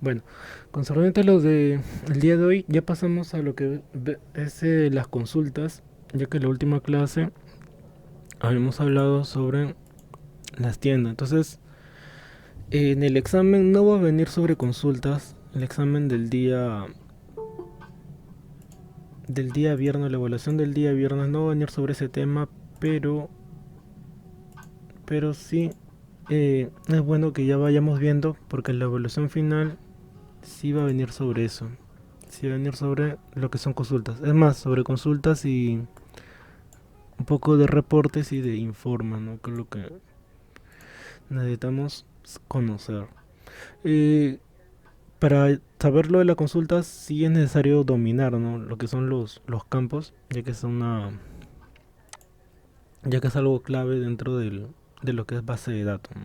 Bueno, concerniente a lo de el día de hoy, ya pasamos a lo que es las consultas, ya que en la última clase habíamos hablado sobre las tiendas. Entonces, en el examen no va a venir sobre consultas, el examen del día viernes, la evaluación del día viernes no va a venir sobre ese tema, pero sí es bueno que ya vayamos viendo, porque la evaluación final sí va a venir sobre eso. Sí va a venir sobre lo que son consultas. Es más, sobre consultas y un poco de reportes y de informa, ¿no? Que es lo que necesitamos conocer. Eh, para saber lo de las consultas sí es necesario dominar, ¿no? Lo que son los campos, ya que es algo clave dentro de lo que es base de datos, ¿no?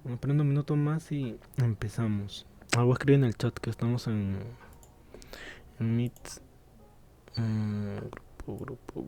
Bueno, esperando un minuto más y empezamos. Voy a escribir en el chat que estamos en Meet. Grupo.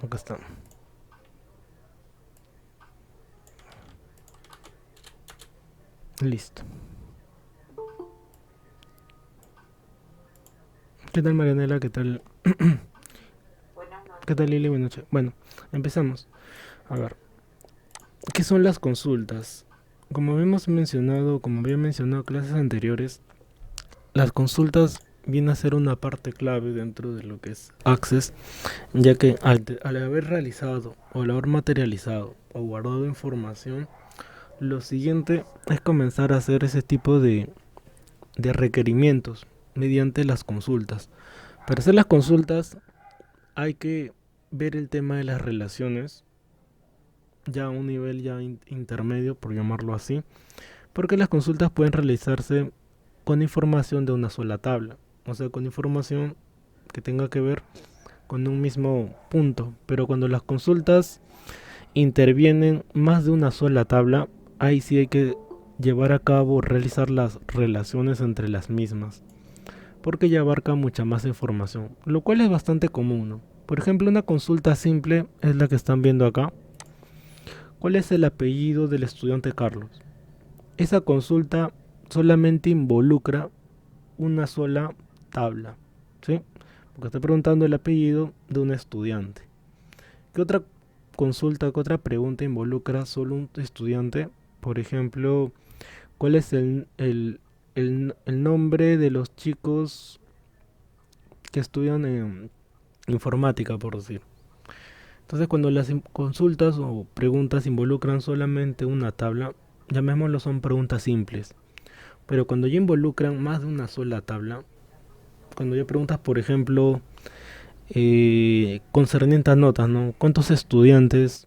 Acá está. Listo. ¿Qué tal Marianela? ¿Qué tal? Buenas ¿Qué noches. tal Lili? Buenas noches. Bueno, empezamos. A ver, ¿qué son las consultas? Como había mencionado en clases anteriores, las consultas vienen a ser una parte clave dentro de lo que es Access, ya que al haber realizado o al haber materializado o guardado información, lo siguiente es comenzar a hacer ese tipo de requerimientos mediante las consultas. Para hacer las consultas hay que ver el tema de las relaciones, ya a un nivel ya intermedio, por llamarlo así, porque las consultas pueden realizarse con información de una sola tabla, o sea, con información que tenga que ver con un mismo punto, pero cuando las consultas intervienen más de una sola tabla, ahí sí hay que llevar a cabo, realizar las relaciones entre las mismas, porque ya abarca mucha más información, lo cual es bastante común, ¿no? Por ejemplo, una consulta simple es la que están viendo acá. ¿Cuál es el apellido del estudiante Carlos? Esa consulta solamente involucra una sola tabla, ¿sí? Porque está preguntando el apellido de un estudiante. ¿Qué otra consulta, qué otra pregunta involucra solo un estudiante? Por ejemplo, ¿cuál es el nombre de los chicos que estudian en informática, por decir? Entonces, cuando las consultas o preguntas involucran solamente una tabla, llamémoslo son preguntas simples. Pero cuando ya involucran más de una sola tabla, cuando ya preguntas, por ejemplo, concerniente a notas, ¿no? ¿Cuántos estudiantes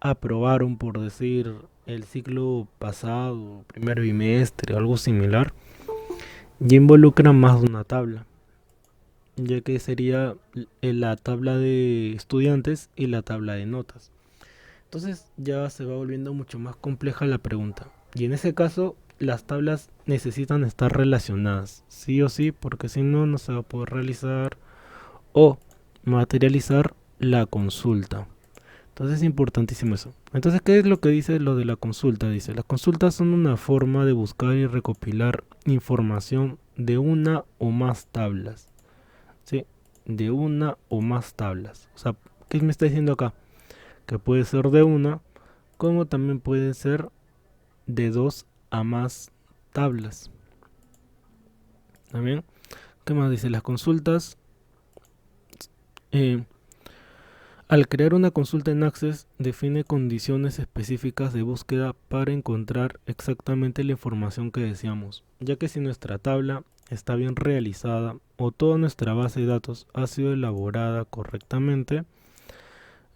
aprobaron, por decir, el ciclo pasado, primer bimestre o algo similar? Ya involucran más de una tabla, ya que sería la tabla de estudiantes y la tabla de notas. Entonces ya se va volviendo mucho más compleja la pregunta. Y en ese caso, las tablas necesitan estar relacionadas, sí o sí, porque si no, no se va a poder realizar o materializar la consulta. Entonces es importantísimo eso. Entonces, ¿qué es lo que dice lo de la consulta? Dice, las consultas son una forma de buscar y recopilar información de una o más tablas. ¿Sí? De una o más tablas. O sea, ¿qué me está diciendo acá? Que puede ser de una, como también puede ser de dos a más tablas. ¿También? ¿Qué más dice? Las consultas eh, al crear una consulta en Access, define condiciones específicas de búsqueda para encontrar exactamente la información que deseamos, ya que si nuestra tabla está bien realizada o toda nuestra base de datos ha sido elaborada correctamente,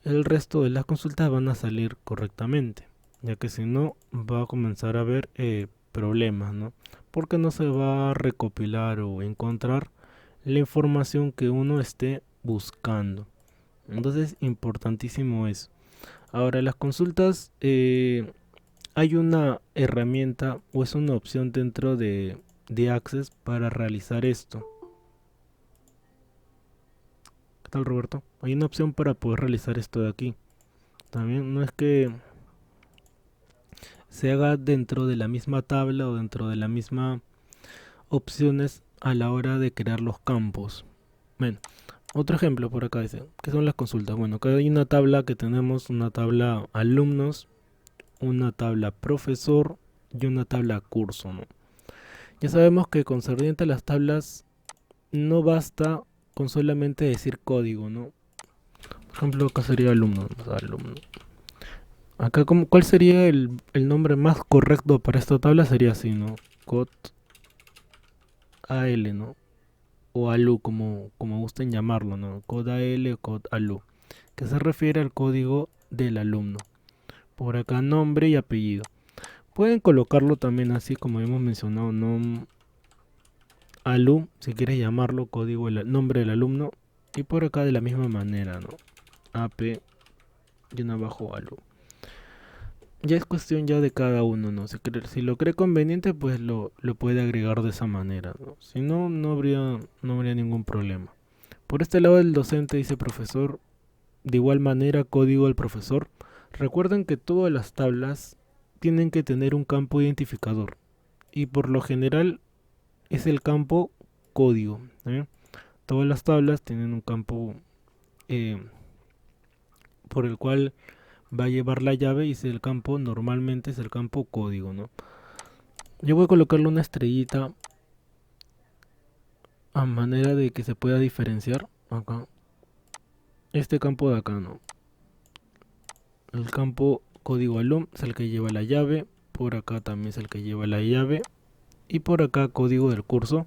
el resto de las consultas van a salir correctamente, ya que si no va a comenzar a haber problemas, ¿no? Porque no se va a recopilar o encontrar la información que uno esté buscando. Entonces, importantísimo eso. Ahora, las consultas, hay una herramienta o es una opción dentro de Access para realizar esto. ¿Qué tal, Roberto? Hay una opción para poder realizar esto de aquí. También no es que se haga dentro de la misma tabla o dentro de la misma opciones a la hora de crear los campos. Bueno, otro ejemplo por acá dice, ¿qué son las consultas? Bueno, acá hay una tabla que tenemos, una tabla alumnos, una tabla profesor y una tabla curso, ¿no? Ya sabemos que concerniente a las tablas no basta con solamente decir código, ¿no? Por ejemplo, acá sería alumno, o sea, alumno. Acá, ¿cuál sería el nombre más correcto para esta tabla? Sería así, ¿no? Cod AL, ¿no? O ALU, como gusten llamarlo, ¿no? Cod AL o Cod ALU, que se refiere al código del alumno. Por acá nombre y apellido. Pueden colocarlo también así como hemos mencionado, nom ALU, si quieres llamarlo, código el nombre del alumno. Y por acá de la misma manera, ¿no? AP y un abajo ALU. Ya es cuestión ya de cada uno, ¿no? Si lo cree conveniente, pues lo puede agregar de esa manera, ¿no? Si no, no habría ningún problema. Por este lado el docente dice profesor, de igual manera código del profesor. Recuerden que todas las tablas tienen que tener un campo identificador. Y por lo general es el campo código. ¿Eh? Todas las tablas tienen un campo eh, por el cual va a llevar la llave y es el campo, normalmente es el campo código, ¿no? Yo voy a colocarle una estrellita a manera de que se pueda diferenciar acá. Este campo de acá, ¿no? El campo código alum es el que lleva la llave, por acá también es el que lleva la llave y por acá código del curso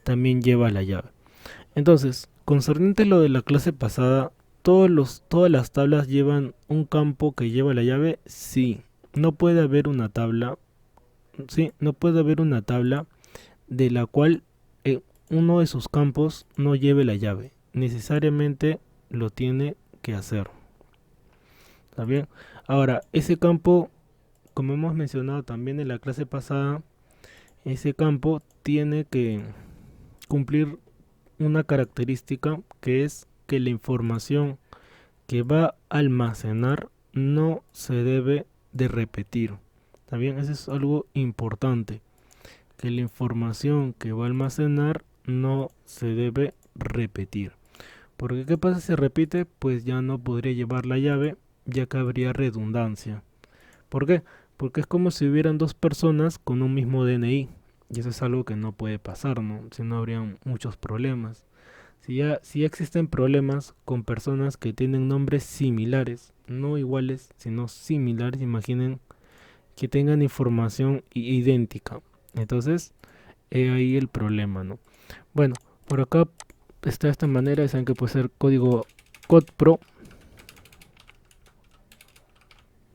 también lleva la llave. Entonces, concerniente a lo de la clase pasada, todas las tablas llevan un campo que lleva la llave. Sí, no puede haber una tabla, sí, no puede haber una tabla de la cual uno de sus campos no lleve la llave. Necesariamente lo tiene que hacer. ¿Está bien? Ahora, ese campo, como hemos mencionado también en la clase pasada, ese campo tiene que cumplir una característica que es que la información que va a almacenar no se debe de repetir. ¿Está bien? Eso es algo importante. Que la información que va a almacenar no se debe repetir. Porque ¿qué pasa si se repite? Pues ya no podría llevar la llave, ya que habría redundancia. ¿Por qué? Porque es como si hubieran dos personas con un mismo DNI. Y eso es algo que no puede pasar, ¿no? Si no habrían muchos problemas. Si ya existen problemas con personas que tienen nombres similares, no iguales, sino similares, imaginen que tengan información idéntica. Entonces, he ahí el problema, ¿no? Bueno, por acá está de esta manera, saben que puede ser código CODPRO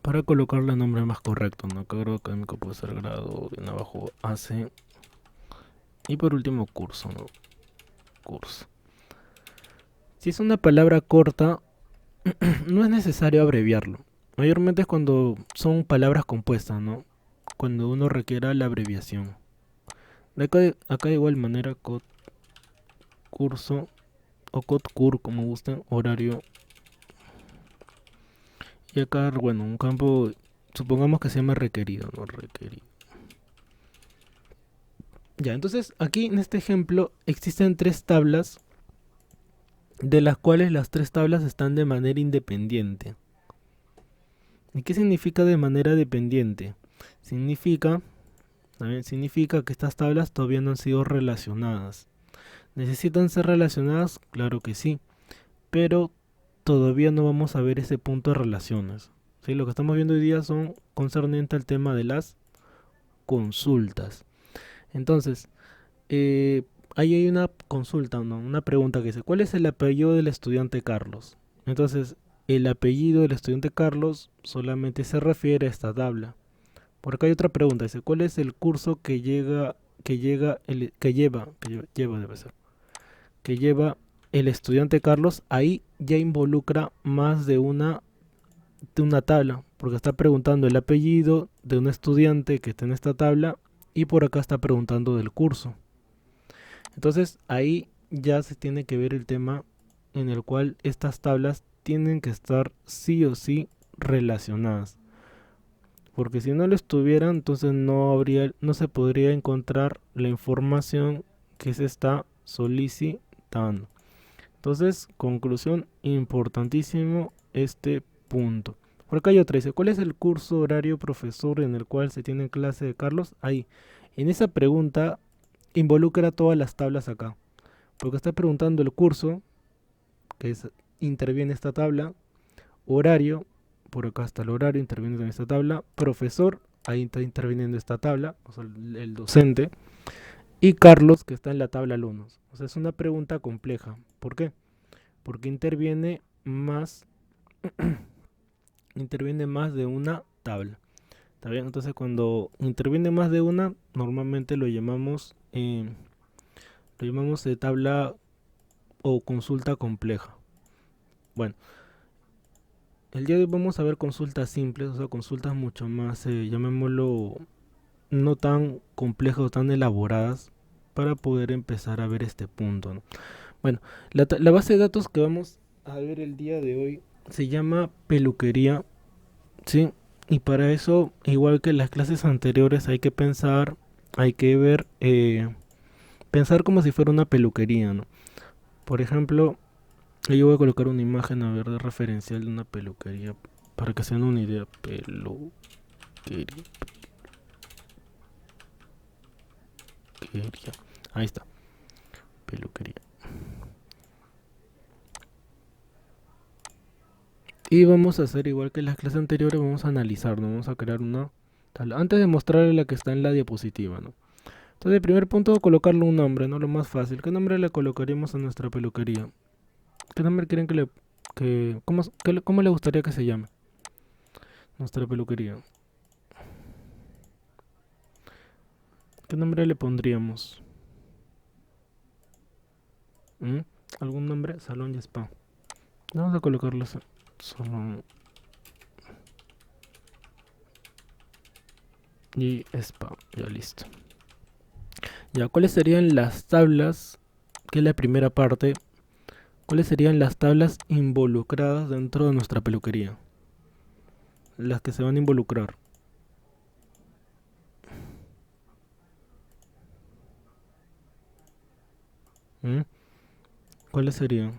para colocarle el nombre más correcto, ¿no? Grado académico puede ser grado, bien abajo AC. Y por último curso, ¿no? Curso. Si es una palabra corta, no es necesario abreviarlo. Mayormente es cuando son palabras compuestas, ¿no? cuando uno requiera la abreviación. Acá de igual manera, curso o cur, como gusten, horario. Y acá, bueno, un campo, supongamos que se llama requerido, ¿no? Requerido. Ya, entonces aquí en este ejemplo existen tres tablas, de las cuales las tres tablas están de manera independiente. ¿Y qué significa de manera dependiente? Significa, también significa que estas tablas todavía no han sido relacionadas. ¿Necesitan ser relacionadas? Claro que sí, pero todavía no vamos a ver ese punto de relaciones. ¿Sí? Lo que estamos viendo hoy día son concernientes al tema de las consultas. Entonces, ahí hay una consulta, ¿no? Una pregunta que dice, ¿cuál es el apellido del estudiante Carlos? Entonces, el apellido del estudiante Carlos solamente se refiere a esta tabla. Por acá hay otra pregunta, dice, ¿cuál es el curso que lleva el estudiante Carlos? Ahí ya involucra más de una tabla, porque está preguntando el apellido de un estudiante que está en esta tabla y por acá está preguntando del curso. Entonces ahí ya se tiene que ver el tema en el cual estas tablas tienen que estar sí o sí relacionadas. Porque si no lo estuvieran, entonces no se podría encontrar la información que se está solicitando. Entonces, conclusión, importantísimo este punto. Por acá hay otra, dice, ¿cuál es el curso horario profesor en el cual se tiene clase de Carlos? Ahí, en esa pregunta involucra todas las tablas acá. Porque está preguntando el curso, interviene esta tabla, horario, por acá está el horario, interviene en esta tabla, profesor, ahí está interviniendo esta tabla, o sea, el docente, y Carlos, que está en la tabla alumnos. O sea, es una pregunta compleja. ¿Por qué? Porque interviene más de una tabla. ¿Está bien? Entonces, cuando interviene más de una, normalmente lo llamamos de tabla o consulta compleja. Bueno, el día de hoy vamos a ver consultas simples, o sea, consultas mucho más, llamémoslo, no tan complejas o tan elaboradas para poder empezar a ver este punto, ¿no? Bueno, la base de datos que vamos a ver el día de hoy se llama peluquería, ¿sí? Y para eso, igual que en las clases anteriores, hay que pensar, hay que ver, pensar como si fuera una peluquería, ¿no? Por ejemplo, yo voy a colocar una imagen, a ver, de referencial de una peluquería para que se den una idea. Peluquería. Ahí está. Peluquería. Y vamos a hacer igual que en las clases anteriores, vamos a analizar, ¿no? Vamos a crear una tabla. Antes de mostrarle la que está en la diapositiva, ¿no? Entonces, el primer punto, colocarle un nombre, ¿no? Lo más fácil. ¿Qué nombre le colocaríamos a nuestra peluquería? ¿Qué nombre quieren cómo le gustaría que se llame nuestra peluquería? ¿Qué nombre le pondríamos? ¿Mm? ¿Algún nombre? Salón y spa. Vamos a colocarlo salón y spa. Ya listo. Ya, ¿cuáles serían las tablas? Que es la primera parte. ¿Cuáles serían las tablas involucradas dentro de nuestra peluquería? Las que se van a involucrar. ¿Mm? ¿Cuáles serían?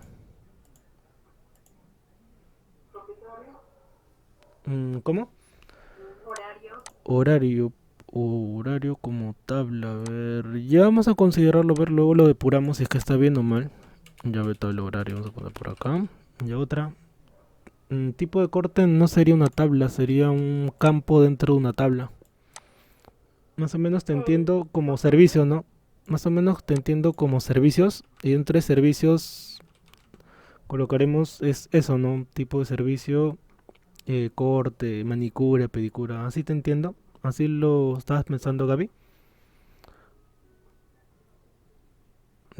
¿Cómo? Horario. Horario como tabla. A ver, ya vamos a considerarlo, a ver, luego lo depuramos si es que está bien o mal. Ya ve todo el horario, vamos a poner por acá. Ya otra. Tipo de corte no sería una tabla, sería un campo dentro de una tabla. Más o menos te entiendo como servicio, ¿no? Más o menos te entiendo como servicios. Y entre servicios colocaremos es eso, ¿no? Un tipo de servicio, corte, manicura, pedicura. ¿Así te entiendo? ¿Así lo estabas pensando, Gaby?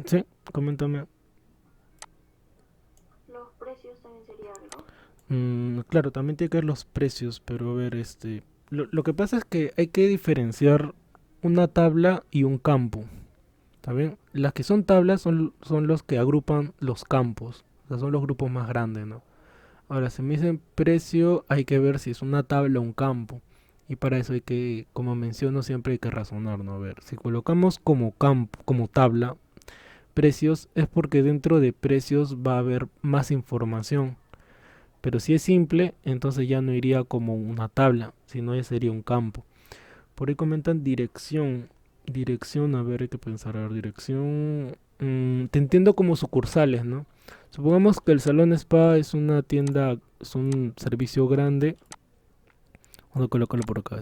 Sí, coméntame. Los precios también sería algo. Claro, también tiene que ver los precios, pero a ver, Lo que pasa es que hay que diferenciar una tabla y un campo. ¿Está bien? Las que son tablas son los que agrupan los campos. O sea, son los grupos más grandes, ¿no? Ahora, si me dicen precio, hay que ver si es una tabla o un campo. Y para eso hay que, como menciono, siempre hay que razonar, ¿no? A ver, si colocamos como campo, como tabla, precios, es porque dentro de precios va a haber más información. Pero si es simple, entonces ya no iría como una tabla, sino ya sería un campo. Por ahí comentan dirección. Dirección, a ver, hay que pensar, a ver, dirección. Te entiendo como sucursales, ¿no? Supongamos que el Salón Spa es una tienda, es un servicio grande. Vamos a colocarlo por acá,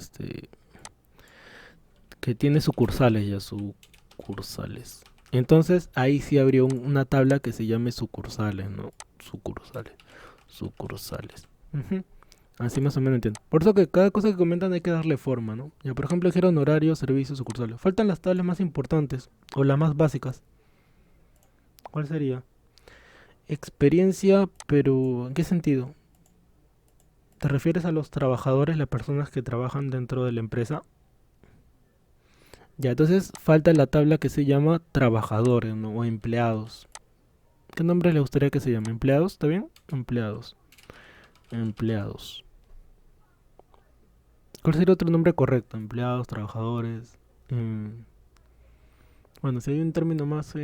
que tiene sucursales ya, sucursales. Entonces ahí sí habría una tabla que se llame sucursales, ¿no? Sucursales, sucursales. Ujú. Así más o menos entiendo. Por eso que cada cosa que comentan hay que darle forma, ¿no? Ya, por ejemplo, dijeron horario, servicios, sucursales. Faltan las tablas más importantes o las más básicas. ¿Cuál sería? Experiencia, pero ¿en qué sentido? ¿Te refieres a los trabajadores, las personas que trabajan dentro de la empresa? Ya, entonces falta la tabla que se llama trabajadores, ¿no? O empleados. ¿Qué nombre le gustaría que se llame? ¿Empleados? ¿Está bien? Empleados. Empleados. ¿Cuál sería otro nombre correcto? Empleados, trabajadores. Bueno, si hay un término más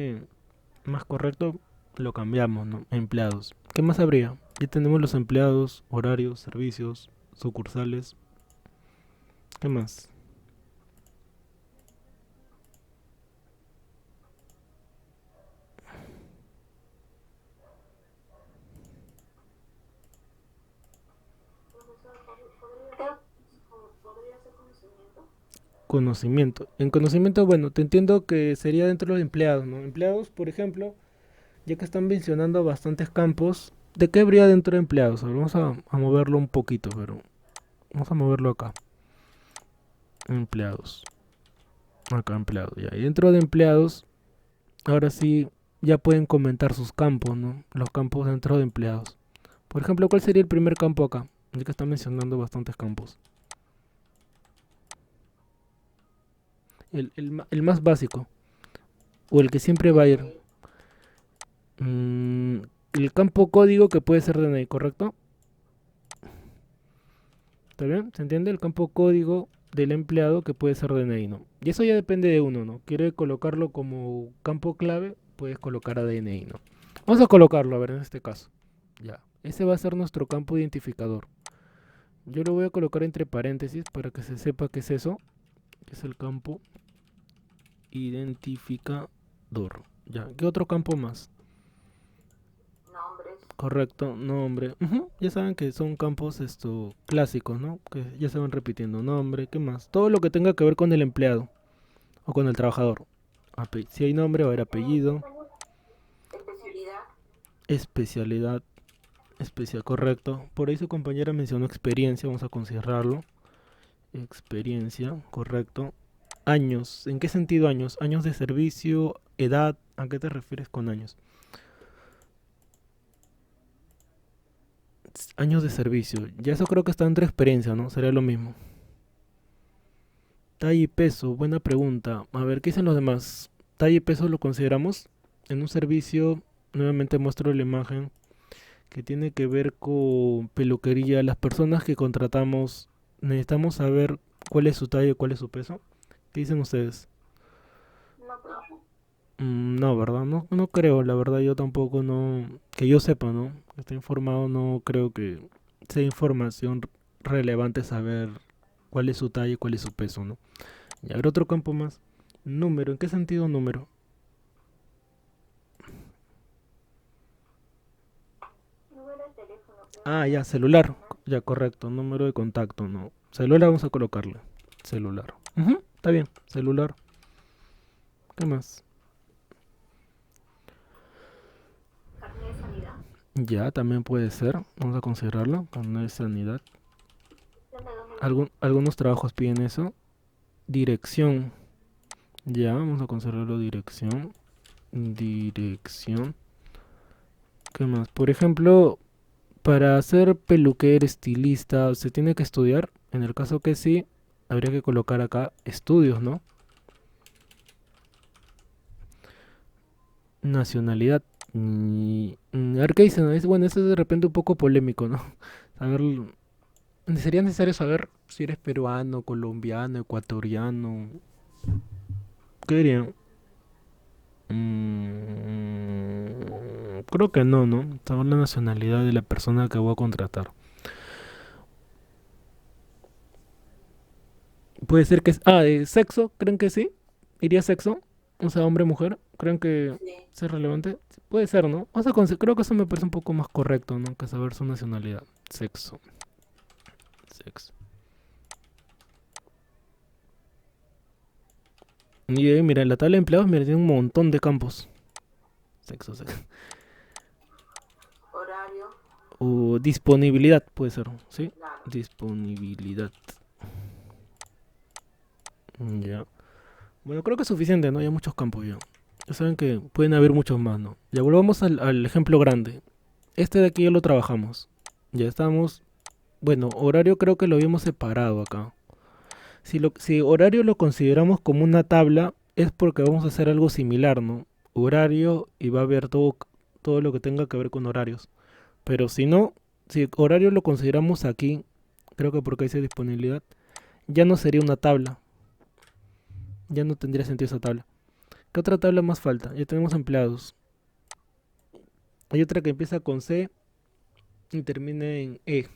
correcto, lo cambiamos, ¿no? Empleados. ¿Qué más habría? Ya tenemos los empleados, horarios, servicios, sucursales. ¿Qué más? Conocimiento. En conocimiento, bueno, te entiendo que sería dentro de empleados, ¿no? Empleados, por ejemplo, ya que están mencionando bastantes campos, ¿de qué habría dentro de empleados? A ver, vamos a moverlo un poquito, pero vamos a moverlo acá. Empleados. Acá, empleados, ya. Y dentro de empleados, ahora sí, ya pueden comentar sus campos, ¿no? Los campos dentro de empleados. Por ejemplo, ¿cuál sería el primer campo acá? Ya que están mencionando bastantes campos. El más básico, o el que siempre va a ir. Mm, el campo código que puede ser DNI, ¿correcto? ¿Está bien? ¿Se entiende? El campo código del empleado que puede ser DNI, ¿no? Y eso ya depende de uno, ¿no? Quiere colocarlo como campo clave, puedes colocar a DNI, ¿no? Vamos a colocarlo, a ver, en este caso. Ya. Ese va a ser nuestro campo identificador. Yo lo voy a colocar entre paréntesis para que se sepa qué es eso. Que es el campo identificador. Ya. ¿Qué otro campo más? Nombres. Correcto, nombre. Ujú. Ya saben que son campos clásicos, ¿no? Que ya se van repitiendo. Nombre, ¿qué más? Todo lo que tenga que ver con el empleado o con el trabajador. Si hay nombre, va a haber apellido. Especialidad. Especialidad, especial, correcto. Por ahí su compañera mencionó experiencia, vamos a considerarlo. Experiencia, correcto. Años, ¿en qué sentido años? Años de servicio, edad, ¿a qué te refieres con años? Años de servicio, ya eso creo que está entre experiencia, ¿no? Sería lo mismo. Talla y peso, buena pregunta. A ver, ¿qué dicen los demás? Talla y peso lo consideramos. En un servicio, nuevamente muestro la imagen que tiene que ver con peluquería. Las personas que contratamos necesitamos saber cuál es su talla y cuál es su peso. ¿Qué dicen ustedes? No, pues, No, ¿verdad? No, no creo, la verdad yo tampoco no, que yo sepa, ¿no? Que esté informado, no creo que sea información relevante saber cuál es su talla y cuál es su peso, ¿no? Y habrá otro campo más. Número, ¿en qué sentido número? número de teléfono, creo Ah, que ya, es celular. personal. Ya, correcto, número de contacto, ¿no? Celular vamos a colocarle. Celular. Ujú, está bien, celular. ¿Qué más? Carnet de sanidad. Ya, también puede ser. Vamos a considerarlo. Carnet de sanidad. ¿De dónde vive? Algunos trabajos piden eso. Dirección. Ya, vamos a considerarlo dirección. Dirección. ¿Qué más? Por ejemplo, para ser peluquero, estilista, ¿se tiene que estudiar? En el caso que sí, habría que colocar acá estudios, ¿no? Nacionalidad. A ver qué dicen, ¿no? Bueno, eso es de repente un poco polémico, ¿no? A ver, sería necesario saber si eres peruano, colombiano, ecuatoriano. ¿Qué dirían? Creo que no, ¿no? Saber la nacionalidad de la persona que voy a contratar. Puede ser que... sexo, ¿creen que sí? ¿Iría sexo? O sea, hombre, mujer. ¿Creen que Sí, es relevante? Sí, puede ser, ¿no? O sea, creo que eso me parece un poco más correcto, ¿no? Que saber su nacionalidad. Sexo. Sexo. Y mira, en la tabla de empleados, mira, tiene un montón de campos. Sexo, sexo. horario, O disponibilidad, puede ser, ¿sí? claro. Disponibilidad. Ya. Bueno, creo que es suficiente, ¿no? Ya muchos campos ya. Ya saben que pueden haber muchos más, ¿no? Ya volvamos al ejemplo grande. Este de aquí ya lo trabajamos. Ya estamos. Bueno, horario creo que lo habíamos separado acá. Si horario lo consideramos como una tabla, es porque vamos a hacer algo similar, ¿no? Horario y va a haber todo lo que tenga que ver con horarios. Pero si no, si horario lo consideramos aquí, creo que porque dice disponibilidad, ya no sería una tabla. Ya no tendría sentido esa tabla. ¿Qué otra tabla más falta? Ya tenemos empleados. Hay otra que empieza con C y termina en E.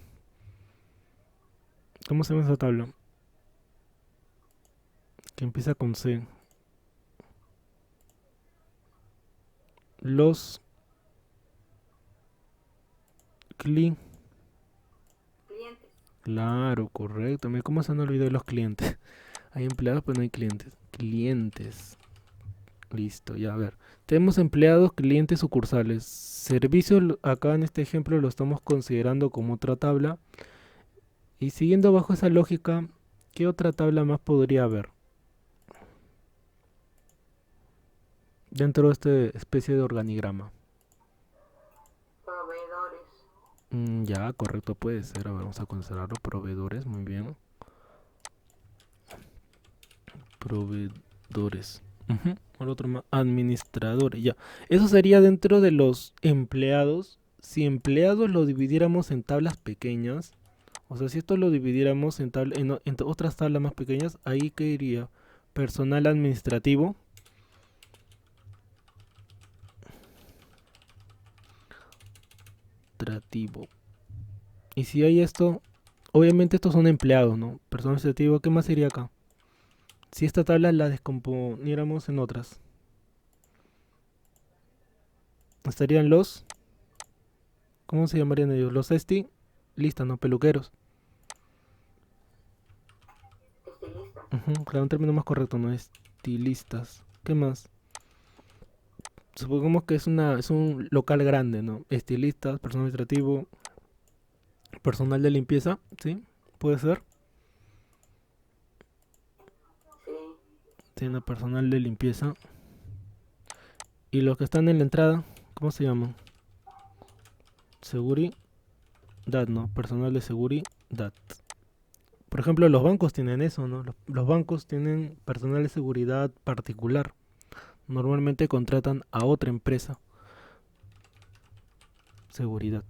¿Cómo se llama esa tabla? Que empieza con C. Los cli. Clientes, Claro, correcto. Mira, ¿cómo se han olvidado los clientes? Hay empleados, pero no hay clientes. Clientes. Listo, ya a ver. Tenemos empleados, clientes, sucursales. Servicios, acá en este ejemplo lo estamos considerando como otra tabla. Y siguiendo bajo esa lógica, ¿qué otra tabla más podría haber dentro de esta especie de organigrama? proveedores, Ya, correcto, puede ser. A ver, vamos a considerarlo. Proveedores, muy bien. Proveedores. Ujú, el otro más. Administradores, ya. Eso sería dentro de los empleados. Si empleados lo dividiéramos en tablas pequeñas, o sea, si esto lo dividiéramos en otras tablas más pequeñas, ahí qué iría personal administrativo. Administrativo. Y si hay esto, obviamente estos son empleados, ¿no? Personal administrativo, ¿qué más sería acá? Si esta tabla la descomponiéramos en otras, estarían los, ¿cómo se llamarían ellos? Los lista, ¿no? Peluqueros. estilistas, Claro, un término más correcto, ¿no? Estilistas. ¿Qué más? Supongamos que es un local grande, ¿no? Estilistas, personal administrativo, personal de limpieza, ¿sí? Puede ser. sí, Tiene personal de limpieza. Y los que están en la entrada, ¿cómo se llaman? Seguridad, ¿no? Personal de seguridad. Por ejemplo, los bancos tienen eso, ¿no? Los bancos tienen personal de seguridad particular. Normalmente contratan a otra empresa. Seguridad.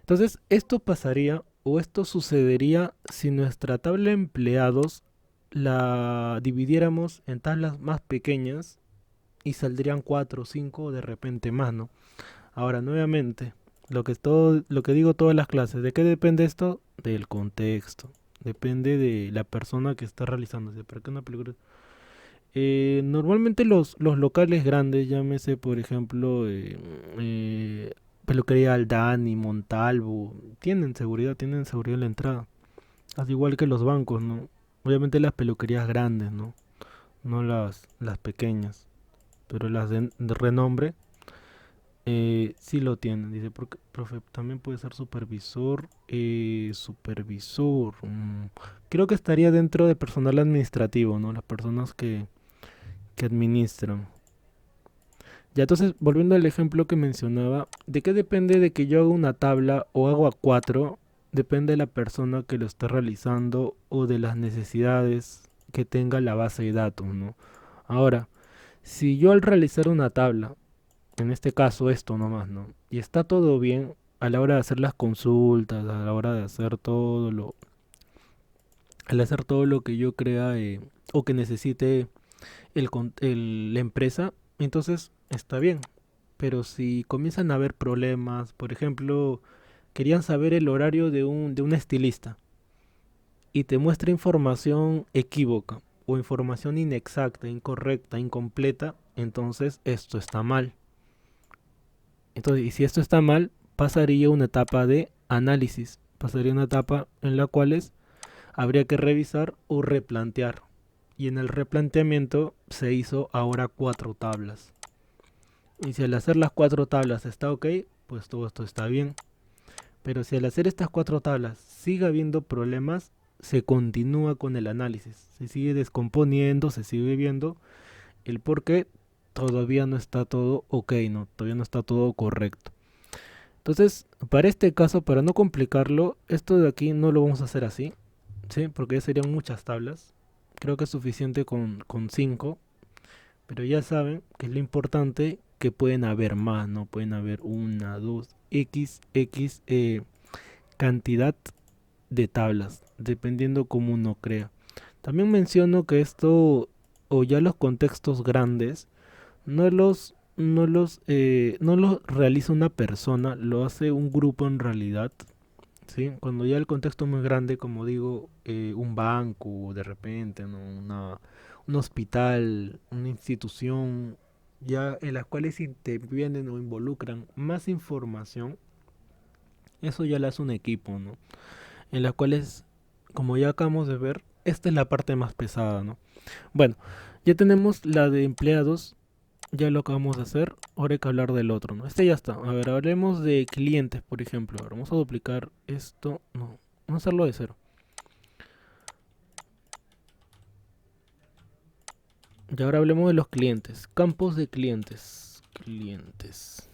Entonces, esto pasaría o esto sucedería si nuestra tabla de empleados la dividiéramos en tablas más pequeñas y saldrían 4 o 5 de repente más, ¿no? Ahora, nuevamente, lo que digo todas las clases, ¿de qué depende esto? Del contexto. Depende de la persona que está realizándose. ¿Para qué una película? Normalmente los locales grandes, llámese por ejemplo peluquería Aldani, Montalvo, tienen seguridad en la entrada. Al igual que los bancos, ¿no? Obviamente las peluquerías grandes, ¿no? No las pequeñas. Pero las de renombre sí lo tienen. Dice, porque, profe, también puede ser supervisor. Supervisor. Creo que estaría dentro de personal administrativo, ¿no? Las personas que administran. Ya entonces, volviendo al ejemplo que mencionaba, ¿de qué depende de que yo haga una tabla o hago a 4? depende de la persona que lo esté realizando o de las necesidades que tenga la base de datos, ¿no? Ahora, si yo al realizar una tabla, en este caso esto nomás, ¿no? Y está todo bien a la hora de hacer las consultas, a la hora de hacer al hacer todo lo que yo crea o que necesite la empresa, entonces está bien. Pero si comienzan a haber problemas, por ejemplo, querían saber el horario de un estilista y te muestra información equívoca o información inexacta, incorrecta, incompleta, entonces esto está mal. Entonces, y si esto está mal, pasaría una etapa de análisis, pasaría una etapa en la cual habría que revisar o replantear. Y en el replanteamiento se hizo ahora cuatro tablas. Y si al hacer las cuatro tablas está ok, pues todo esto está bien. Pero si al hacer estas cuatro tablas sigue habiendo problemas, se continúa con el análisis. Se sigue descomponiendo, se sigue viendo el por qué todavía no está todo ok, ¿no? Todavía no está todo correcto. Entonces, para este caso, para no complicarlo, esto de aquí no lo vamos a hacer así, ¿sí? Porque ya serían muchas tablas. Creo que es suficiente con 5. Pero ya saben que es lo importante que pueden haber más, ¿no? Pueden haber una, dos, x cantidad de tablas, dependiendo cómo uno crea. También menciono que esto, o ya los contextos grandes, no los realiza una persona, lo hace un grupo en realidad. ¿Sí? Cuando ya el contexto es muy grande, como digo, un banco, de repente, ¿no? Un hospital, una institución, ya en las cuales intervienen o involucran más información, eso ya lo hace un equipo, ¿no? En las cuales, como ya acabamos de ver, esta es la parte más pesada, ¿no? Bueno, ya tenemos la de empleados, ya lo acabamos de hacer, ahora hay que hablar del otro, ¿no? Este ya está. A ver, hablemos de clientes, por ejemplo. Ahora vamos a duplicar esto, no, vamos a hacerlo de cero. Y ahora hablemos de los clientes, campos de clientes. Clientes.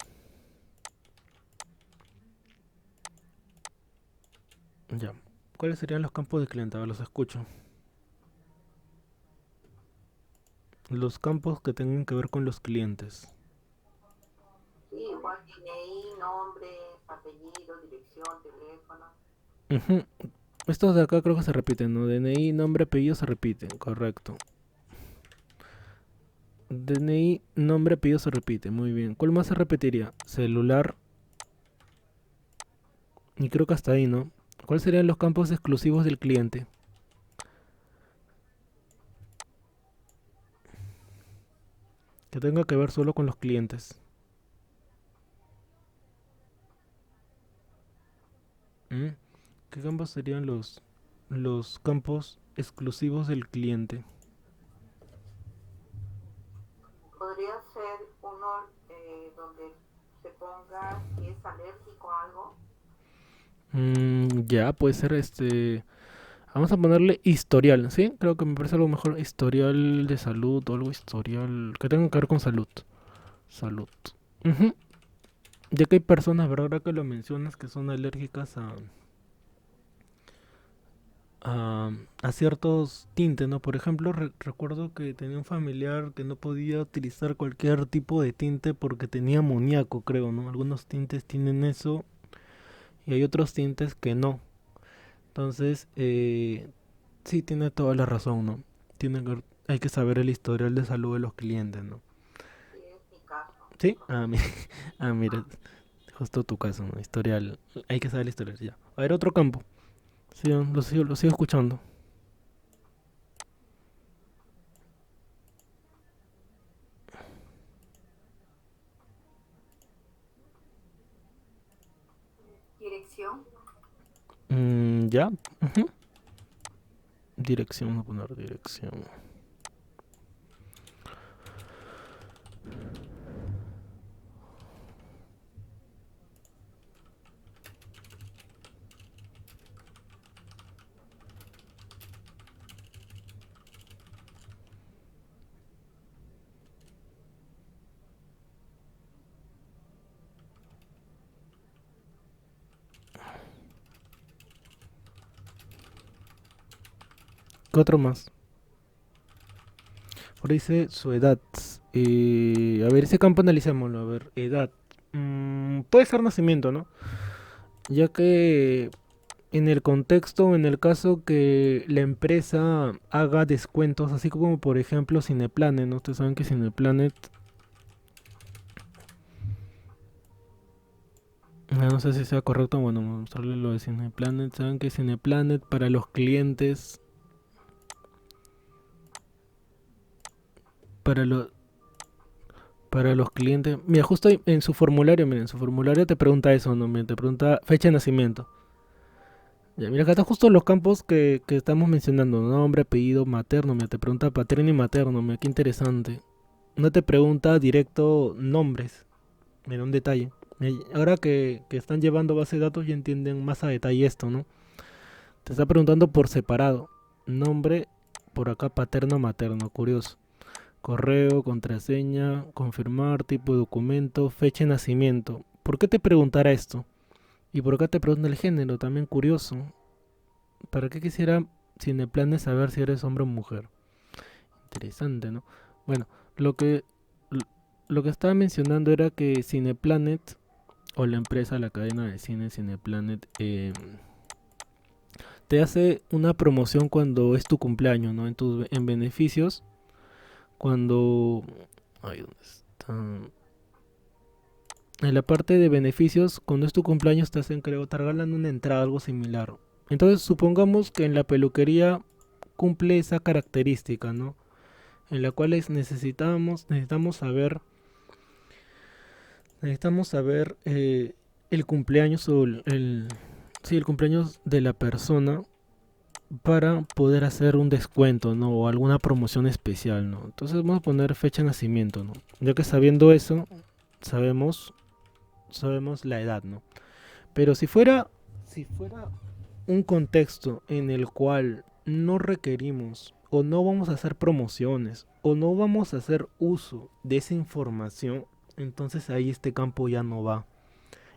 Ya. ¿Cuáles serían los campos de clientes? A ver, los escucho. Los campos que tengan que ver con los clientes. Sí, igual DNI, nombre, apellido, dirección, teléfono. Ujú. Estos de acá creo que se repiten, ¿no? DNI, nombre, apellido se repiten, correcto. DNI, nombre, apellido se repite, muy bien. ¿Cuál más se repetiría? Celular. Y creo que hasta ahí, ¿no? ¿Cuáles serían los campos exclusivos del cliente? Que tenga que ver solo con los clientes. ¿Mm? ¿Qué campos serían los campos exclusivos del cliente? Podría ser uno donde se ponga si es alérgico a algo. Ya, puede ser Vamos a ponerle historial, ¿sí? Creo que me parece algo mejor. Historial de salud o algo historial que tenga que ver con salud. Salud. Ujú. Ya que hay personas, ¿verdad? Ahora que lo mencionas, que son alérgicas a ciertos tintes, ¿no? Por ejemplo, recuerdo que tenía un familiar que no podía utilizar cualquier tipo de tinte porque tenía amoníaco, creo, ¿no? Algunos tintes tienen eso y hay otros tintes que no. Entonces, sí, tiene toda la razón, ¿no? Hay que saber el historial de salud de los clientes, ¿no? Sí, es mi caso. Sí, mira, justo tu caso, ¿no? Historial, hay que saber el historial, ya. A ver, otro campo. Sí, lo sigo escuchando. Dirección. Ya, ujú. Dirección, vamos a poner dirección. ¿Qué otro más? Por ahí dice su edad. A ver, ese campo analicémoslo. A ver, edad. Puede ser nacimiento, ¿no? Ya que en el contexto, en el caso que la empresa haga descuentos, así como por ejemplo Cineplanet, ¿no? Ustedes saben que Cineplanet, no sé si sea correcto, bueno, mostrarles lo de Cineplanet. Saben que Cineplanet para los clientes, para los para los clientes, mira, justo ahí en su formulario, miren, en su formulario te pregunta eso, ¿no? Mira, te pregunta fecha de nacimiento. Ya, mira, acá están justo los campos que estamos mencionando, nombre, apellido, materno, mira, te pregunta paterno y materno, mira, qué interesante. No te pregunta directo nombres, mira, un detalle. Ahora que están llevando base de datos ya entienden más a detalle esto, ¿no? Te está preguntando por separado. Nombre, por acá paterno, materno, curioso. Correo, contraseña, confirmar, tipo de documento, fecha de nacimiento. ¿Por qué te preguntará esto? Y por acá te pregunta el género, también curioso. ¿Para qué quisiera Cineplanet saber si eres hombre o mujer? Interesante, ¿no? Bueno, lo que, lo que estaba mencionando era que Cineplanet, o la empresa, la cadena de cine Cineplanet, te hace una promoción cuando es tu cumpleaños, ¿no? En beneficios, cuando... Ay, ¿dónde está? En la parte de beneficios, cuando es tu cumpleaños te hacen, creo, te regalan una entrada, algo similar. Entonces, supongamos que en la peluquería cumple esa característica, ¿no? En la cual necesitamos saber el cumpleaños o sí, el cumpleaños de la persona para poder hacer un descuento, ¿no? O alguna promoción especial, ¿no? Entonces vamos a poner fecha de nacimiento, ¿no? Ya que sabiendo eso, sabemos, sabemos la edad, ¿no? Pero si fuera un contexto en el cual no requerimos o no vamos a hacer promociones o no vamos a hacer uso de esa información, entonces ahí este campo ya no va.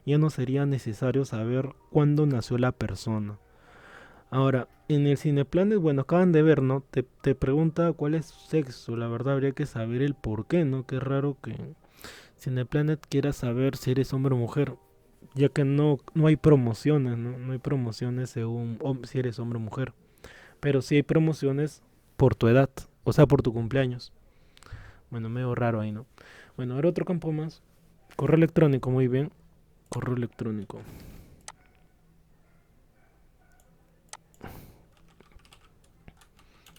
Ya no sería necesario saber cuándo nació la persona. Ahora, en el Cineplanet, bueno, acaban de ver, ¿no? Te pregunta cuál es su sexo. La verdad habría que saber el por qué, ¿no? Qué raro que Cineplanet quiera saber si eres hombre o mujer, ya que no hay promociones, ¿no? No hay promociones según si eres hombre o mujer. Pero sí hay promociones por tu edad, o sea, por tu cumpleaños. Bueno, medio raro ahí, ¿no? Bueno, ahora otro campo más. Correo electrónico, muy bien. Correo electrónico.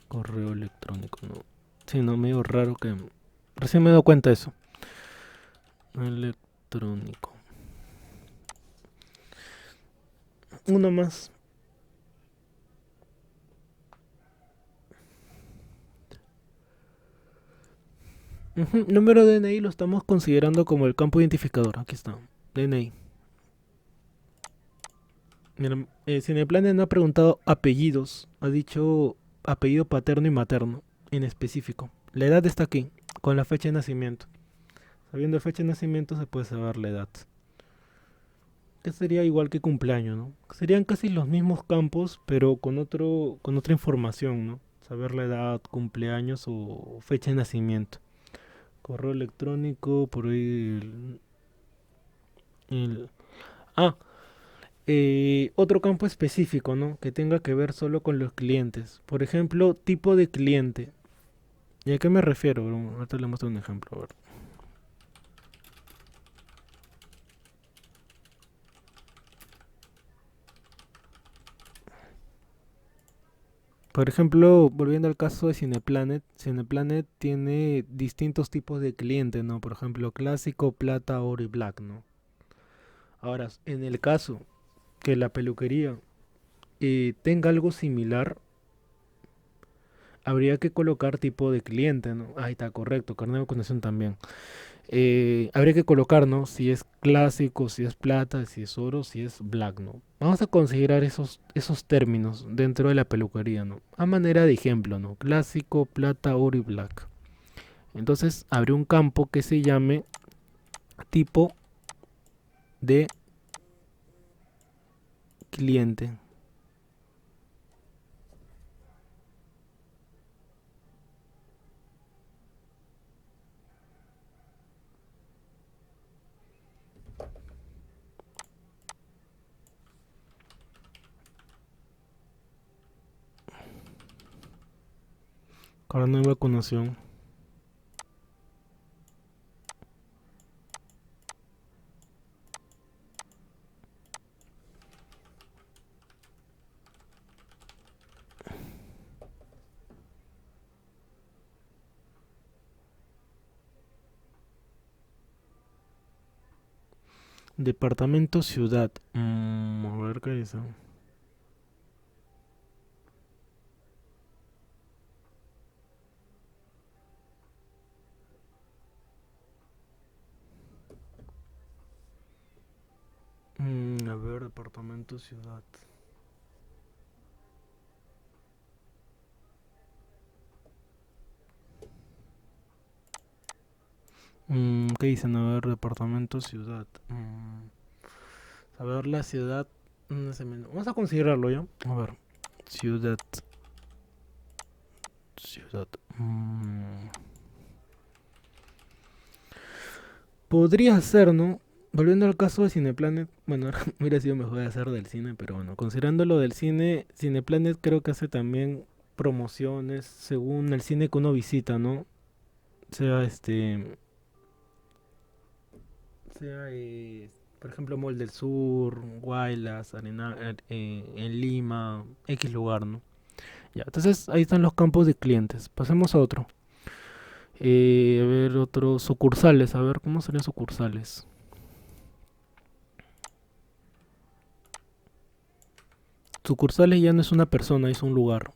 Correo electrónico, no. Sí, no, medio raro que... Recién me he dado cuenta de eso. Electrónico. Uno más. Número de DNI lo estamos considerando como el campo identificador. Aquí está. DNI. Mira, Cineplanet no ha preguntado apellidos. Ha dicho apellido paterno y materno. En específico. La edad está aquí. Con la fecha de nacimiento. Sabiendo la fecha de nacimiento se puede saber la edad. Que sería igual que cumpleaños, ¿no? Serían casi los mismos campos, pero con otra información, ¿no? Saber la edad, cumpleaños o fecha de nacimiento. Correo electrónico, por ahí el- ah, otro campo específico, ¿no? Que tenga que ver solo con los clientes. Por ejemplo, tipo de cliente. ¿Y a qué me refiero? Bro? Ahorita le muestro un ejemplo. A ver. Por ejemplo, volviendo al caso de Cineplanet, Cineplanet tiene distintos tipos de clientes, ¿no? Por ejemplo, clásico, plata, oro y black, ¿no? Ahora, en el caso que la peluquería tenga algo similar, habría que colocar tipo de cliente, ¿no? Ahí está, correcto, carnet de vacunación también. Habría que colocar, ¿no? Si es clásico, si es plata, si es oro, si es black, ¿no? Vamos a considerar esos términos dentro de la peluquería, ¿no? A manera de ejemplo, ¿no? Clásico, plata, oro y black. Entonces, habría un campo que se llame tipo de cliente. carnet de vacunación. Departamento ciudad. A ver qué dice. A ver, departamento ciudad. ¿Qué dicen? A ver, departamento ciudad. A ver, la ciudad. Vamos a considerarlo ya. A ver, ciudad. Ciudad. Podría ser, ¿no? Volviendo al caso de Cineplanet, bueno, hubiera sido mejor hacer del cine, pero bueno, considerando lo del cine, Cineplanet creo que hace también promociones según el cine que uno visita, ¿no? Sea por ejemplo, Mall del Sur, Guaylas, en Lima, X lugar, ¿no? Ya, entonces ahí están los campos de clientes. Pasemos a otro. A ver, otros sucursales, a ver, ¿cómo serían sucursales? Sucursales ya no es una persona, es un lugar.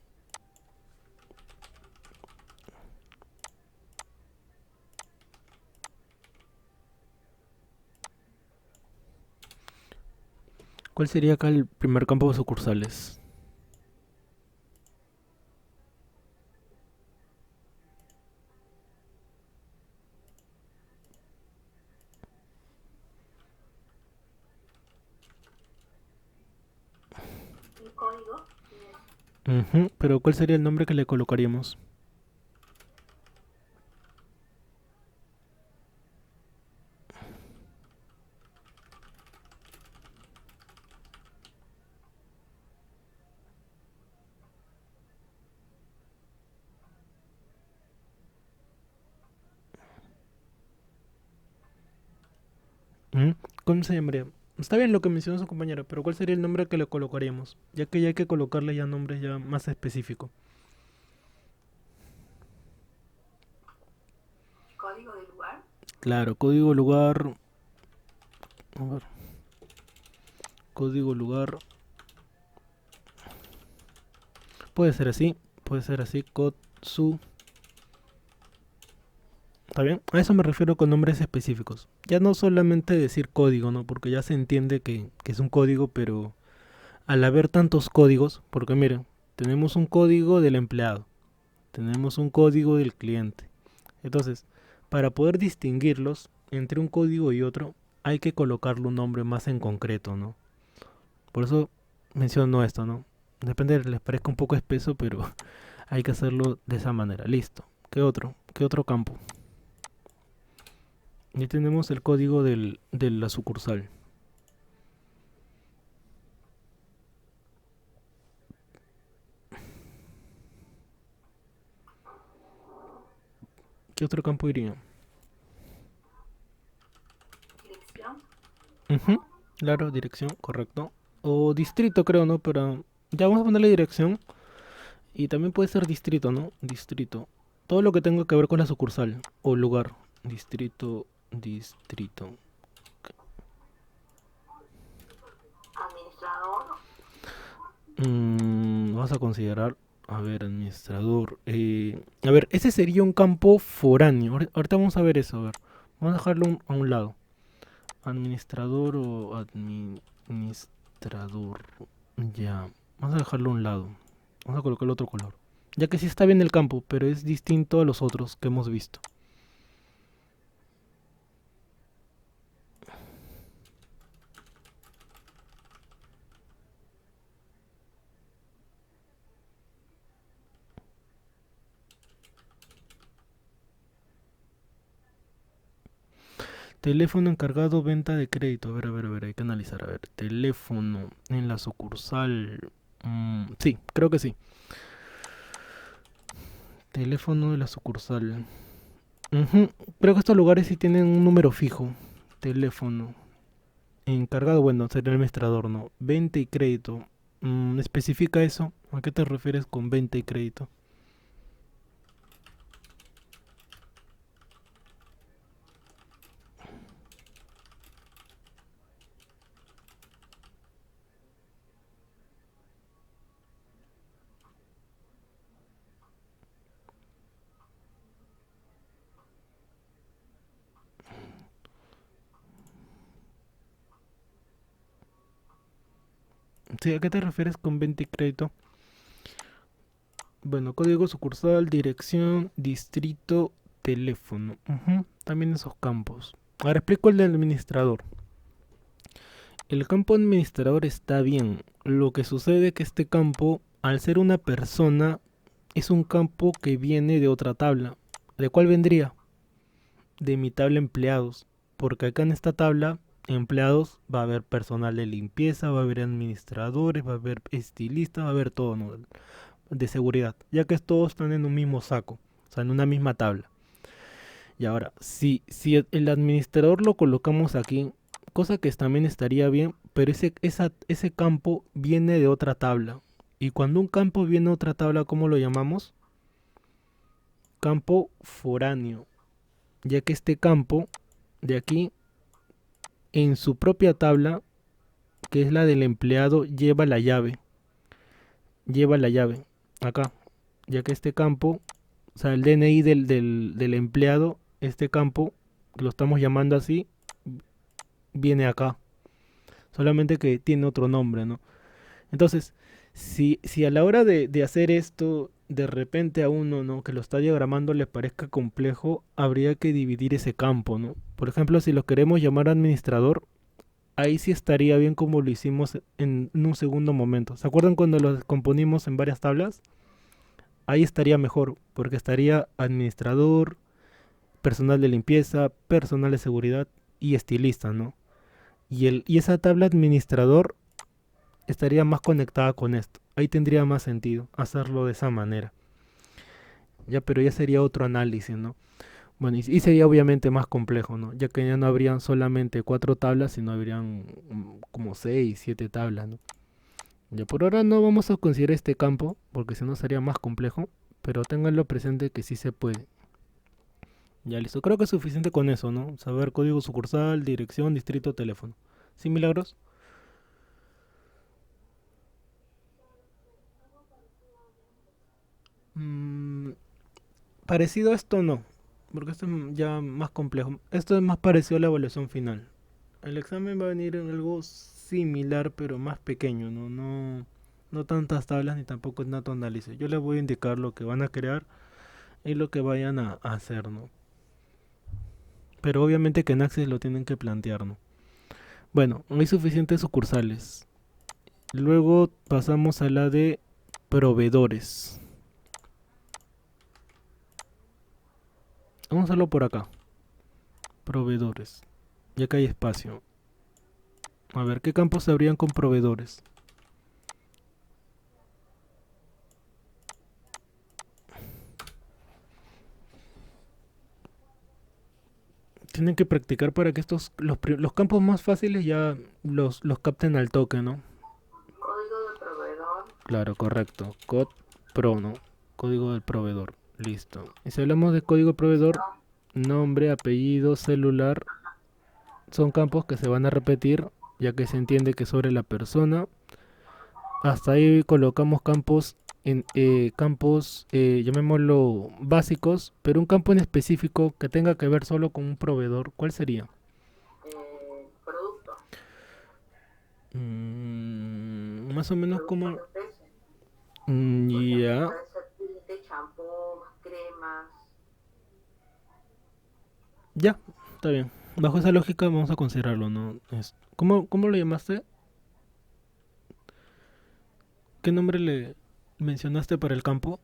¿Cuál sería acá el primer campo de sucursales? El código Pero ¿cuál sería el nombre que le colocaríamos? ¿Mm? ¿Cómo se llamaría? Está bien lo que mencionó su compañera, pero ¿cuál sería el nombre que le colocaríamos? Ya que ya hay que colocarle ya nombres ya más específicos. Código del lugar. Claro, código lugar. A ver, código lugar. Puede ser así, cod su. ¿Está bien? A eso me refiero con nombres específicos. Ya no solamente decir código, ¿no? Porque ya se entiende que es un código, pero al haber tantos códigos, porque miren, tenemos un código del empleado, tenemos un código del cliente. Entonces, para poder distinguirlos entre un código y otro, hay que colocarle un nombre más en concreto, ¿no? Por eso menciono esto, ¿no? Depende, les parezca un poco espeso, pero hay que hacerlo de esa manera. Listo. ¿Qué otro? ¿Qué otro campo? Ya tenemos el código de la sucursal. ¿Qué otro campo iría? Dirección. Claro, dirección, correcto. O distrito, creo, ¿no? Pero ya vamos a ponerle dirección. Y también puede ser distrito, ¿no? Distrito. Todo lo que tenga que ver con la sucursal o lugar. Distrito, distrito. Administrador. Vamos a considerar, a ver, administrador. A ver, ese sería un campo foráneo. Ahorita vamos a ver eso, a ver. Vamos a dejarlo a un lado. Administrador o administrador. Ya. Vamos a dejarlo a un lado. Vamos a colocarle otro color. Ya que sí está bien el campo, pero es distinto a los otros que hemos visto. Teléfono encargado venta de crédito. A ver, hay que analizar. A ver, teléfono en la sucursal. Sí, creo que sí. Teléfono de la sucursal. Ujú, creo que estos lugares sí tienen un número fijo. Teléfono. Encargado, bueno, sería el administrador, ¿no? Venta y crédito. ¿Especifica eso? ¿A qué te refieres con venta y crédito? Sí, ¿a qué te refieres con venta y crédito? Bueno, código sucursal, dirección, distrito, teléfono. Ujú, también esos campos. Ahora explico el del administrador. El campo administrador está bien. Lo que sucede es que este campo, al ser una persona, es un campo que viene de otra tabla. ¿De cuál vendría? De mi tabla empleados. Porque acá en esta tabla, empleados, va a haber personal de limpieza, va a haber administradores, va a haber estilistas, va a haber todo, ¿no? De seguridad. Ya que todos están en un mismo saco. O sea, en una misma tabla. Y ahora, si el administrador lo colocamos aquí, cosa que también estaría bien, pero ese campo viene de otra tabla. Y cuando un campo viene de otra tabla, ¿cómo lo llamamos? Campo foráneo. Ya que este campo de aquí, en su propia tabla, que es la del empleado, lleva la llave. Lleva la llave. Acá. Ya que este campo, o sea, el DNI del empleado, este campo, lo estamos llamando así, viene acá. Solamente que tiene otro nombre, ¿no? Entonces, si a la hora de hacer esto, de repente a uno, ¿no? Que lo está diagramando le parezca complejo, habría que dividir ese campo, ¿no? Por ejemplo, si lo queremos llamar administrador, ahí sí estaría bien como lo hicimos en un segundo momento. ¿Se acuerdan cuando lo componimos en varias tablas? Ahí estaría mejor, porque estaría administrador, personal de limpieza, personal de seguridad y estilista, ¿no? Y esa tabla administrador estaría más conectada con esto. Ahí tendría más sentido hacerlo de esa manera. Ya, pero ya sería otro análisis, ¿no? Bueno, y sería obviamente más complejo, ¿no? Ya que ya no habrían solamente 4 tablas, sino habrían como 6, 7 tablas, ¿no? Ya por ahora no vamos a considerar este campo, porque si no sería más complejo, pero ténganlo presente que sí se puede. Ya listo, creo que es suficiente con eso, ¿no? Saber código sucursal, dirección, distrito, teléfono. ¿Sí, Milagros? Mm, parecido a esto no, porque esto es ya más complejo. Esto es más parecido a la evaluación final. El examen va a venir en algo similar, pero más pequeño, ¿no? No tantas tablas ni tampoco tanto análisis. Yo les voy a indicar lo que van a crear y lo que vayan a hacer, ¿no? Pero obviamente que en Access lo tienen que plantear, ¿no? Bueno, hay suficientes sucursales. Luego pasamos a la de proveedores. Vamos a hacerlo por acá. Proveedores. Ya que hay espacio. A ver, ¿qué campos se abrían con proveedores? Tienen que practicar para que los campos más fáciles ya los capten al toque, ¿no? Código de proveedor. Claro, correcto. Code pro, ¿no? Código del proveedor. Listo. Y si hablamos de código proveedor, nombre, apellido, celular, son campos que se van a repetir, ya que se entiende que sobre la persona. Hasta ahí colocamos campos, llamémoslo básicos, pero un campo en específico que tenga que ver solo con un proveedor, ¿cuál sería? Producto. Más o menos Producto como... que ofrecen. Por ejemplo, Ya, puede ser tinte, champú, cremas. ya, está bien. Bajo esa lógica vamos a considerarlo, ¿no? ¿Cómo lo llamaste? ¿Qué nombre le mencionaste para el campo?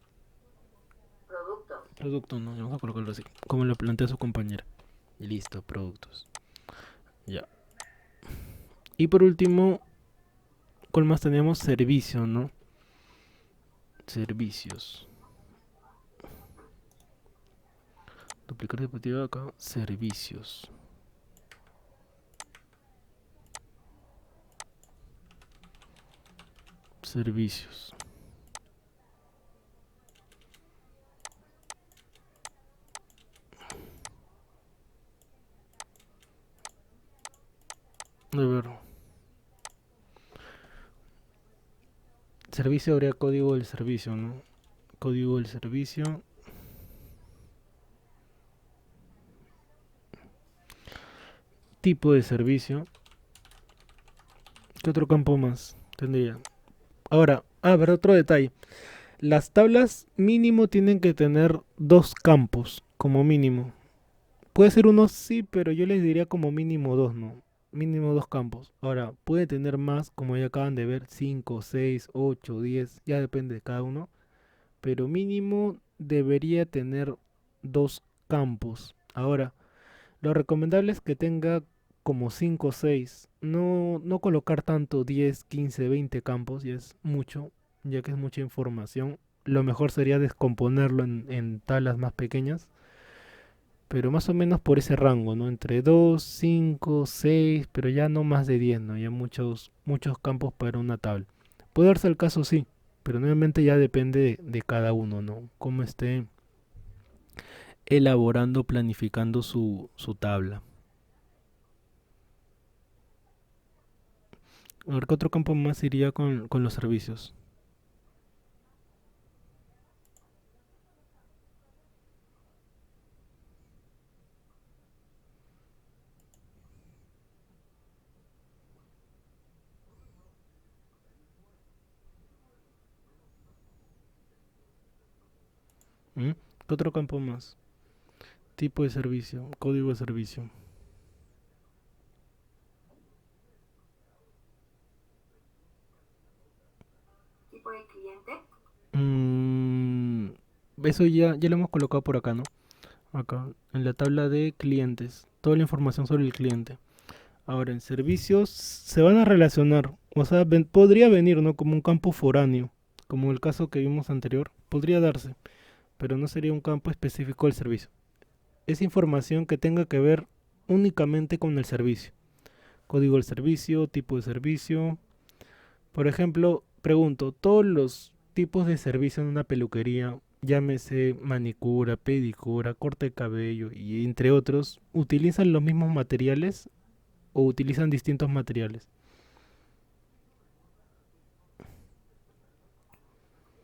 Productos. Producto, no, vamos a colocarlo así, como lo plantea su compañera. Y listo, productos. Ya. Y por último, ¿cuál más tenemos? Servicio, ¿no? Servicios. Duplicar dispositivo acá. Servicios. Servicios. A ver. Servicio habría código del servicio, ¿no? Código del servicio. Tipo de servicio. ¿Qué otro campo más tendría? Ahora, ver, otro detalle. Las tablas mínimo tienen que tener dos campos, como mínimo. Puede ser uno sí, pero yo les diría como mínimo dos, ¿no? Mínimo dos campos. Ahora, puede tener más, como ya acaban de ver, 5, 6, 8, 10, ya depende de cada uno. Pero mínimo debería tener dos campos. Ahora, lo recomendable es que tenga como 5 o 6. No colocar tanto 10, 15, 20 campos, ya es mucho, ya que es mucha información. Lo mejor sería descomponerlo en tablas más pequeñas, pero más o menos por ese rango, ¿no? Entre 2, 5, 6, pero ya no más de 10, ¿no? Ya muchos campos para una tabla. Puede darse el caso, sí, pero nuevamente ya depende de cada uno, ¿no? Cómo esté elaborando, planificando su tabla. A ver, ¿qué otro campo más iría con los servicios? ¿Mm? ¿Qué otro campo más? Tipo de servicio, código de servicio. Tipo de cliente. Mm, eso ya lo hemos colocado por acá, ¿no? Acá, en la tabla de clientes. Toda la información sobre el cliente. Ahora, en servicios se van a relacionar. O sea, podría venir, ¿no? Como un campo foráneo. Como el caso que vimos anterior. Podría darse. Pero no sería un campo específico del servicio. Es información que tenga que ver únicamente con el servicio. Código del servicio, tipo de servicio. Por ejemplo, pregunto, ¿todos los tipos de servicio en una peluquería, llámese manicura, pedicura, corte de cabello y entre otros, utilizan los mismos materiales o utilizan distintos materiales?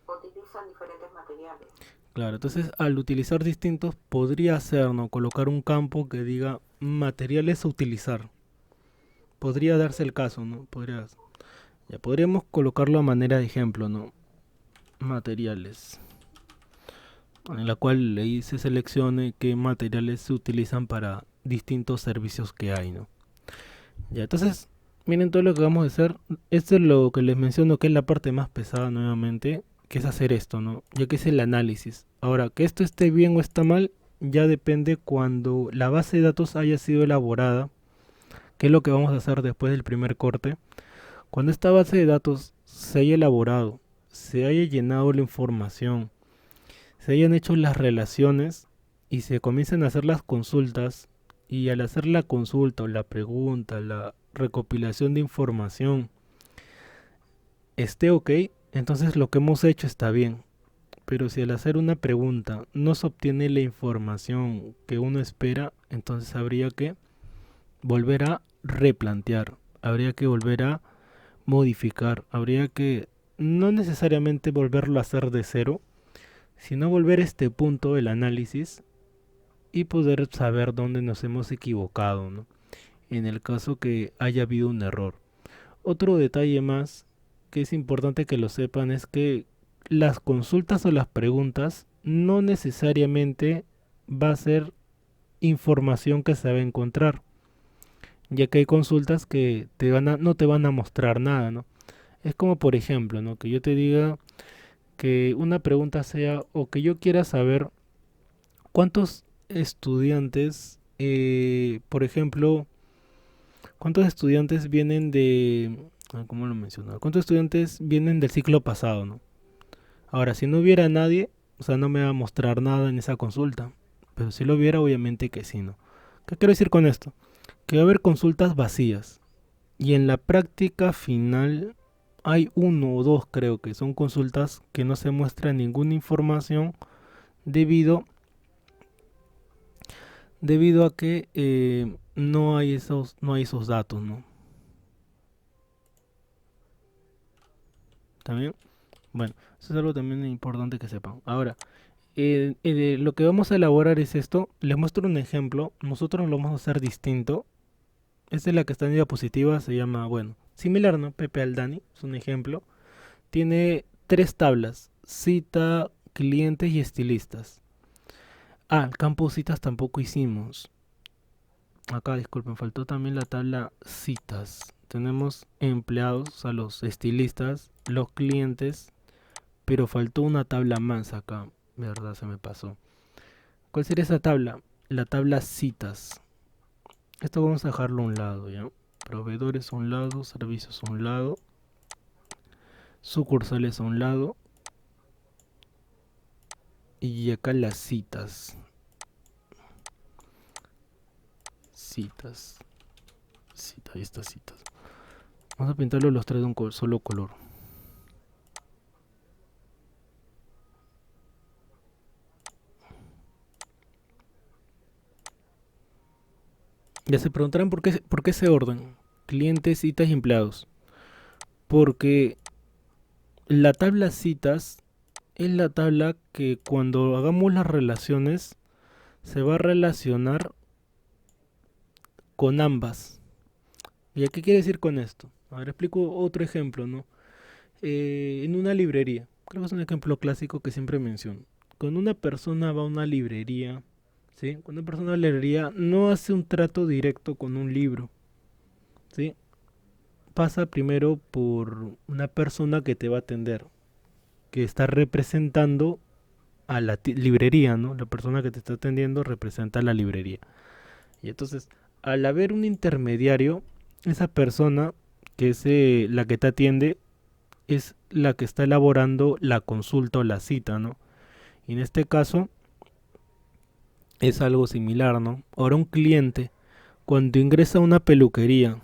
Utilizan diferentes materiales. Claro, entonces al utilizar distintos podría ser, ¿no? Colocar un campo que diga materiales a utilizar. Podría darse el caso, ¿no? Ya podríamos colocarlo a manera de ejemplo, ¿no? Materiales, en la cual ahí se seleccione qué materiales se utilizan para distintos servicios que hay, ¿no? Ya, entonces, miren todo lo que vamos a hacer. Esto es lo que les menciono que es la parte más pesada nuevamente, que es hacer esto, ¿no? Ya que es el análisis. Ahora, que esto esté bien o está mal, ya depende cuando la base de datos haya sido elaborada, que es lo que vamos a hacer después del primer corte. Cuando esta base de datos se haya elaborado, se haya llenado la información, se hayan hecho las relaciones y se comiencen a hacer las consultas, y al hacer la consulta o la pregunta, la recopilación de información esté ok, entonces lo que hemos hecho está bien. Pero si al hacer una pregunta no se obtiene la información que uno espera, entonces habría que volver a replantear, habría que volver a modificar, habría que no necesariamente volverlo a hacer de cero, sino volver a este punto del análisis y poder saber dónde nos hemos equivocado, ¿no? En el caso que haya habido un error. Otro detalle más que es importante que lo sepan es que las consultas o las preguntas no necesariamente va a ser información que se va a encontrar, ya que hay consultas que no te van a mostrar nada, ¿no? Es como por ejemplo, ¿no? Que yo te diga que una pregunta sea o que yo quiera saber cuántos estudiantes, por ejemplo, cuántos estudiantes vienen ¿cómo lo mencionaba? ¿Cuántos estudiantes vienen del ciclo pasado, no? Ahora, si no hubiera nadie, o sea, no me va a mostrar nada en esa consulta. pero si lo hubiera, obviamente que sí, ¿no? ¿Qué quiero decir con esto? Que va a haber consultas vacías y en la práctica final hay uno o dos, creo que son consultas que no se muestra ninguna información debido, debido a que no hay esos datos, ¿no? ¿También? Bueno, eso es algo también importante que sepan. Ahora, lo que vamos a elaborar es esto. Les muestro un ejemplo. Nosotros lo vamos a hacer distinto. Esta es la que está en diapositiva. Se llama, bueno, similar, ¿no? Pepe Aldani. Es un ejemplo. Tiene tres tablas. Cita, clientes y estilistas. Ah, el campo citas tampoco hicimos. Acá, disculpen, faltó también la tabla citas. Tenemos empleados, a los estilistas, los clientes, pero faltó una tabla más acá. Verdad, se me pasó. ¿Cuál sería esa tabla? La tabla citas. Esto vamos a dejarlo a un lado, ¿ya? Proveedores a un lado, servicios a un lado, sucursales a un lado. Y acá las citas. Citas. Ahí está citas. Vamos a pintarlo los tres de un solo color. Ya se preguntarán por qué ese orden. Clientes, citas y empleados. Porque la tabla citas es la tabla que cuando hagamos las relaciones se va a relacionar con ambas. ¿Y a qué quiere decir con esto? A ver, explico otro ejemplo, ¿no? En una librería, creo que es un ejemplo clásico que siempre menciono. Cuando una persona va a una librería, ¿sí? Cuando una persona va a la librería no hace un trato directo con un libro, ¿sí? Pasa primero por una persona que te va a atender, que está representando a la librería, ¿no? La persona que te está atendiendo representa a la librería. Y entonces, al haber un intermediario, esa persona que es la que te atiende es la que está elaborando la consulta o la cita, ¿no? Y en este caso es algo similar, ¿no? Ahora un cliente, cuando ingresa a una peluquería,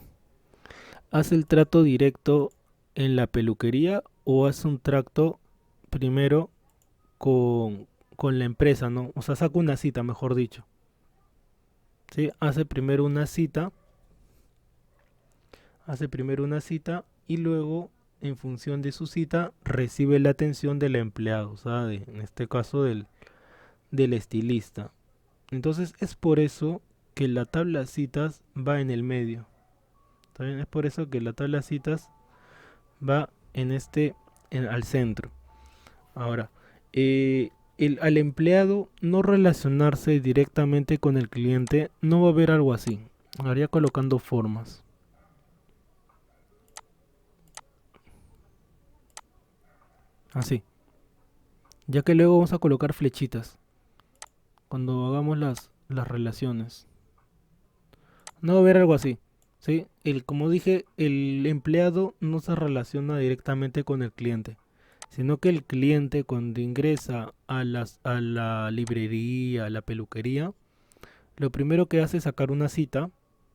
¿hace el trato directo en la peluquería o hace un trato primero con la empresa, ¿no? O sea, saca una cita, mejor dicho. ¿Sí? Hace primero una cita y luego, en función de su cita, recibe la atención del empleado, o sea, en este caso del estilista. Entonces es por eso que la tabla citas va en el medio. ¿Está bien? Es por eso que la tabla citas va al centro. Ahora, al empleado no relacionarse directamente con el cliente, no va a haber algo así. Haría colocando formas. Así. Ya que luego vamos a colocar flechitas cuando hagamos las relaciones. No va a haber algo así. ¿Sí? Como dije, el empleado no se relaciona directamente con el cliente, sino que el cliente cuando ingresa a la librería, a la peluquería, lo primero que hace es sacar una cita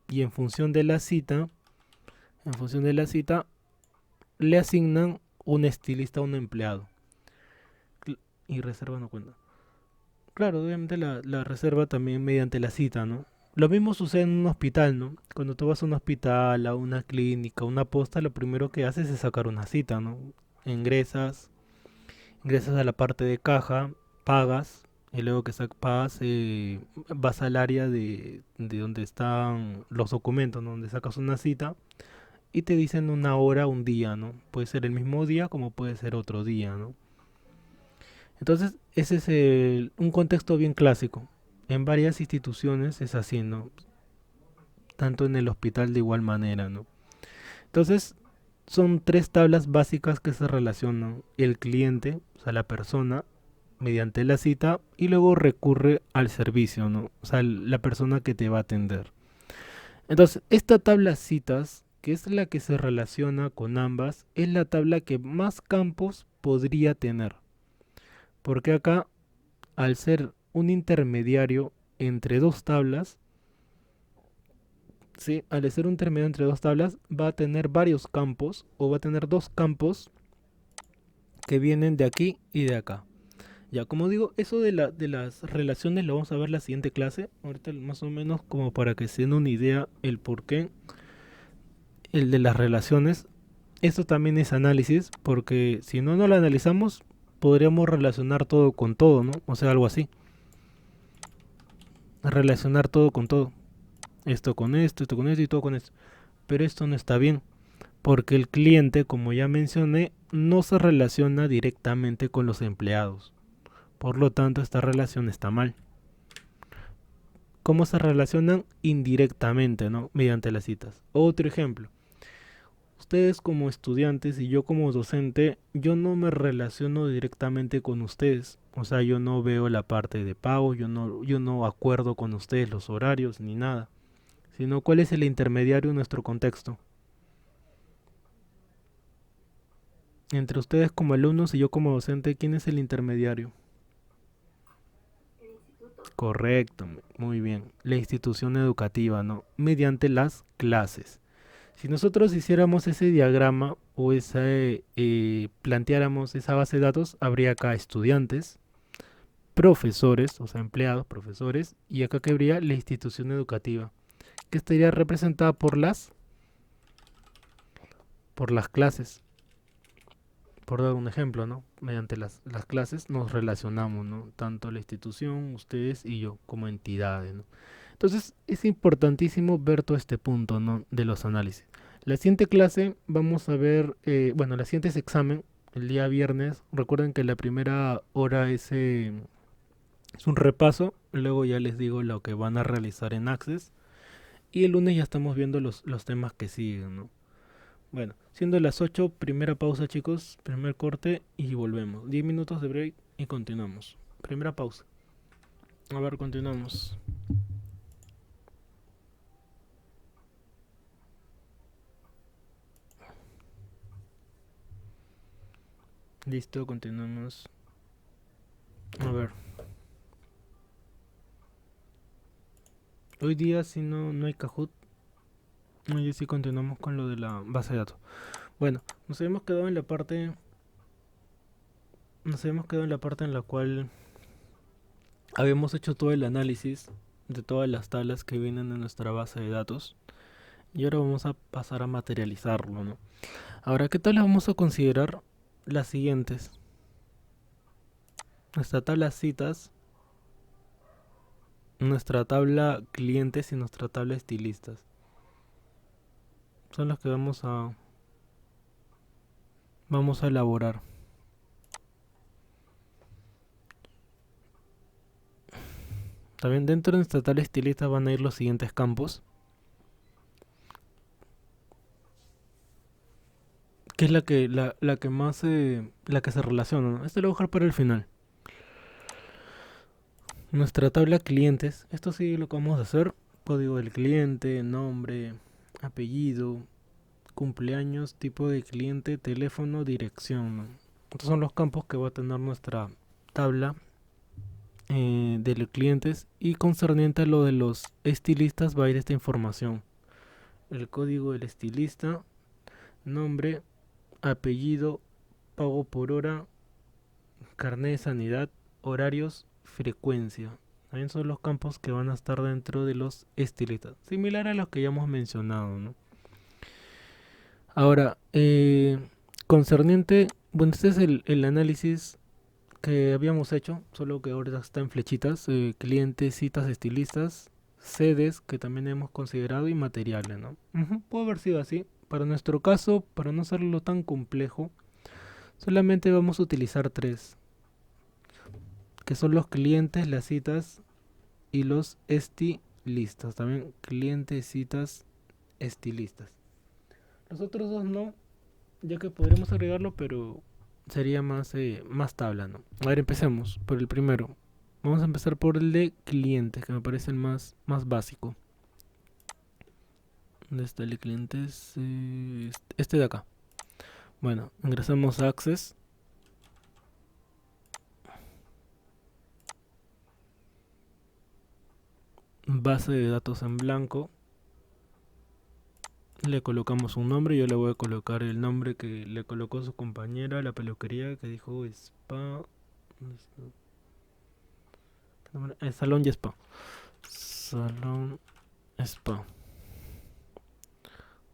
y en función de la cita, le asignan un estilista a un empleado. Y reserva no cuenta. Claro, obviamente la reserva también mediante la cita, ¿no? Lo mismo sucede en un hospital, ¿no? Cuando tú vas a un hospital, a una clínica, a una posta, lo primero que haces es sacar una cita, ¿no? Ingresas, ingresas a la parte de caja, pagas, y luego que pagas, vas al área de donde están los documentos, ¿no? Donde sacas una cita y te dicen una hora, un día, ¿no? Puede ser el mismo día como puede ser otro día, ¿no? Entonces, ese es un contexto bien clásico. En varias instituciones es así, ¿no? Tanto en el hospital de igual manera, ¿no? Entonces, son tres tablas básicas que se relacionan. El cliente, o sea, la persona, mediante la cita, y luego recurre al servicio, ¿no? O sea, la persona que te va a atender. Entonces, esta tabla citas, que es la que se relaciona con ambas, es la tabla que más campos podría tener. Porque acá, al ser un intermediario entre dos tablas, ¿sí? Al ser un intermediario entre dos tablas, va a tener varios campos o va a tener dos campos que vienen de aquí y de acá. Ya, como digo, eso de las relaciones lo vamos a ver en la siguiente clase. Ahorita más o menos como para que se den una idea el por qué, el de las relaciones. Esto también es análisis, porque si no lo analizamos, podríamos relacionar todo con todo, ¿no? O sea, algo así. Relacionar todo con todo. Esto con esto con esto y todo con esto. Pero esto no está bien, porque el cliente, como ya mencioné, no se relaciona directamente con los empleados. Por lo tanto, esta relación está mal. ¿Cómo se relacionan? Indirectamente, ¿no? Mediante las citas. Otro ejemplo. Ustedes como estudiantes y yo como docente, yo no me relaciono directamente con ustedes. O sea, yo no veo la parte de pago, yo no acuerdo con ustedes los horarios ni nada. Sino cuál es el intermediario en nuestro contexto. Entre ustedes como alumnos y yo como docente, ¿quién es el intermediario? El instituto. Correcto, muy bien. La institución educativa, ¿no? Mediante las clases. Si nosotros hiciéramos ese diagrama o planteáramos esa base de datos, habría acá estudiantes, profesores, o sea, empleados, profesores, y acá que habría la institución educativa, que estaría representada por las clases. Por dar un ejemplo, ¿no? Mediante las clases nos relacionamos, ¿no? Tanto la institución, ustedes y yo, como entidades, ¿no? Entonces es importantísimo ver todo este punto, ¿no? De los análisis. La siguiente clase vamos a ver, bueno, la siguiente es examen, el día viernes. Recuerden que la primera hora es un repaso, luego ya les digo lo que van a realizar en Access. Y el lunes ya estamos viendo los temas que siguen, ¿no? Bueno, siendo las 8, primera pausa chicos, primer corte y volvemos. 10 minutos de break y continuamos. Primera pausa. A ver, continuamos. Listo, continuamos. A ver. Hoy día si no hay Kahoot. Hoy sí continuamos con lo de la base de datos. Bueno, nos habíamos quedado en la parte. Nos habíamos quedado en la parte en la cual habíamos hecho todo el análisis de todas las tablas que vienen en nuestra base de datos. Y ahora vamos a pasar a materializarlo, ¿no? Ahora, ¿qué tablas vamos a considerar? Las siguientes. Nuestra tabla citas, nuestra tabla clientes y nuestra tabla estilistas. Son las que vamos a elaborar. También dentro de nuestra tabla estilista van a ir los siguientes campos, que es la que más la que se relaciona, ¿no? Este lo voy a dejar para el final. Nuestra tabla clientes, esto sí lo que vamos a hacer: código del cliente, nombre, apellido, cumpleaños, tipo de cliente, teléfono, dirección, ¿no? Estos son los campos que va a tener nuestra tabla de los clientes, y concerniente a lo de los estilistas va a ir esta información: el código del estilista, nombre, apellido, pago por hora, carnet de sanidad, horarios, frecuencia. También son los campos que van a estar dentro de los estilistas, similar a los que ya hemos mencionado, ¿no? Ahora, concerniente, bueno, este es el análisis que habíamos hecho, solo que ahora está en flechitas: clientes, citas, estilistas, sedes que también hemos considerado y materiales, ¿no? Puede haber sido así. Para nuestro caso, para no hacerlo tan complejo, solamente vamos a utilizar tres, que son los clientes, las citas y los estilistas. También clientes, citas, estilistas. Los otros dos no, ya que podríamos agregarlo, pero sería más tabla, ¿no? A ver, empecemos por el primero. Vamos a empezar por el de clientes, que me parece el más básico. ¿Dónde está el de clientes? Este de acá. Bueno, ingresamos a Access. base de datos en blanco. Le colocamos un nombre. Yo le voy a colocar el nombre que le colocó su compañera a la peluquería, que dijo spa. Salón y spa. Salón spa.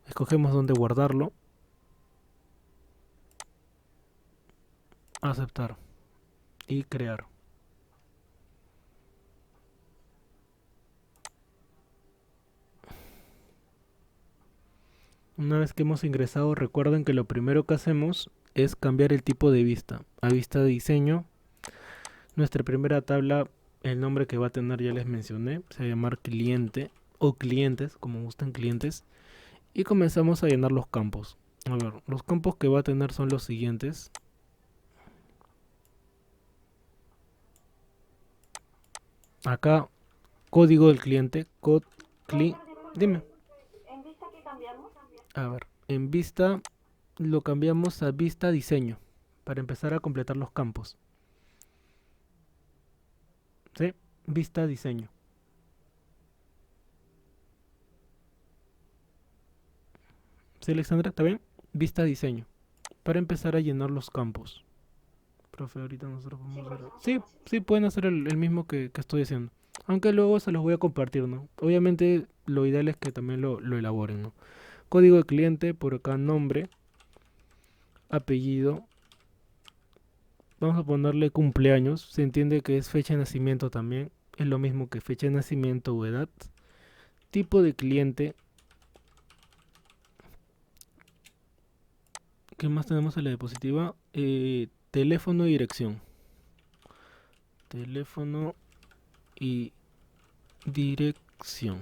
Escogemos dónde guardarlo. Aceptar. Y crear. Una vez que hemos ingresado, recuerden que lo primero que hacemos es cambiar el tipo de vista a vista de diseño. Nuestra primera tabla, el nombre que va a tener ya les mencioné, se va a llamar cliente o clientes, como gusten, clientes. Y comenzamos a llenar los campos. A ver, los campos que va a tener son los siguientes. Acá, código del cliente, dime. ¿En vista qué cambiamos? A ver, en vista lo cambiamos a vista diseño para empezar a completar los campos. ¿Sí? Vista diseño. ¿Sí, Alexandra? ¿Está bien? Vista diseño. Para empezar a llenar los campos. Profe, ahorita nosotros vamos a ver. Sí, pueden hacer el mismo que estoy haciendo. Aunque luego se los voy a compartir, ¿no? Obviamente lo ideal es que también lo elaboren, ¿no? Código de cliente, por acá nombre, apellido. Vamos a ponerle cumpleaños. Se entiende que es fecha de nacimiento también. Es lo mismo que fecha de nacimiento o edad. Tipo de cliente. ¿Qué más tenemos en la diapositiva? Teléfono y dirección. Teléfono y dirección.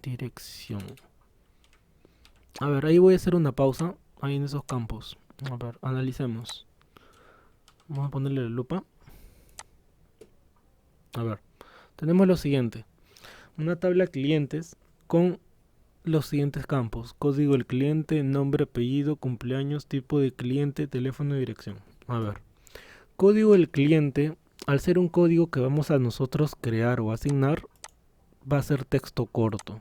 Dirección. A ver, ahí voy a hacer una pausa. Ahí en esos campos. A ver, analicemos. Vamos a ponerle la lupa. A ver, tenemos lo siguiente. Una tabla clientes con los siguientes campos: código del cliente, nombre, apellido, cumpleaños, tipo de cliente, teléfono y dirección. A ver, código del cliente, al ser un código que vamos a nosotros crear o asignar, va a ser texto corto.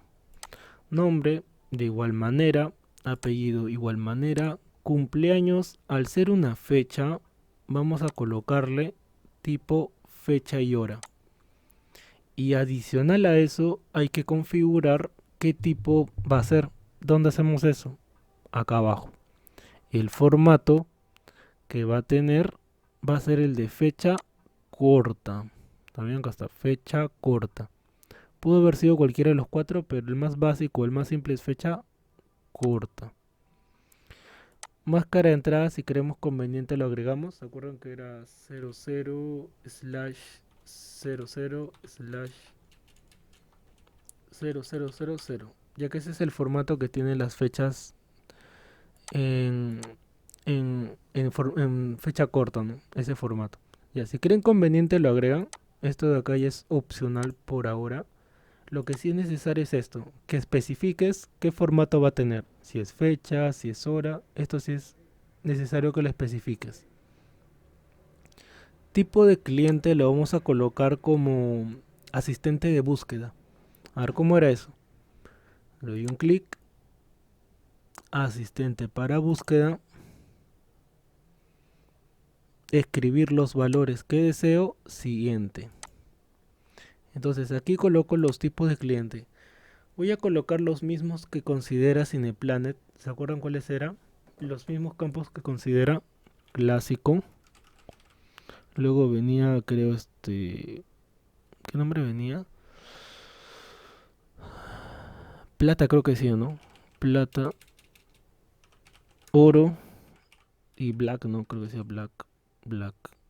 Nombre, de igual manera, apellido, igual manera, cumpleaños, al ser una fecha, vamos a colocarle tipo fecha y hora. Y adicional a eso, hay que configurar qué tipo va a ser. ¿Dónde hacemos eso? Acá abajo. El formato que va a tener va a ser el de fecha corta. También acá está, fecha corta. Pudo haber sido cualquiera de los cuatro, pero el más básico, el más simple es fecha corta. Máscara de entrada, si creemos conveniente lo agregamos. ¿Se acuerdan que era 00/00/0000? Ya que ese es el formato que tiene las fechas en fecha corta, ¿no? Ese formato. Ya, si creen conveniente lo agregan. Esto de acá ya es opcional por ahora. Lo que sí es necesario es esto, que especifiques qué formato va a tener. Si es fecha, si es hora, esto sí es necesario que lo especifiques. Tipo de cliente lo vamos a colocar como asistente de búsqueda. A ver cómo era eso. Le doy un clic. Asistente para búsqueda. Escribir los valores que deseo. Siguiente. Entonces aquí coloco los tipos de cliente. Voy a colocar los mismos que considera Cineplanet. ¿Se acuerdan cuáles eran? Los mismos campos que considera clásico. Luego venía, creo, ¿qué nombre venía? Plata, creo que sí, ¿no? Plata, oro y black, ¿no? Creo que decía black.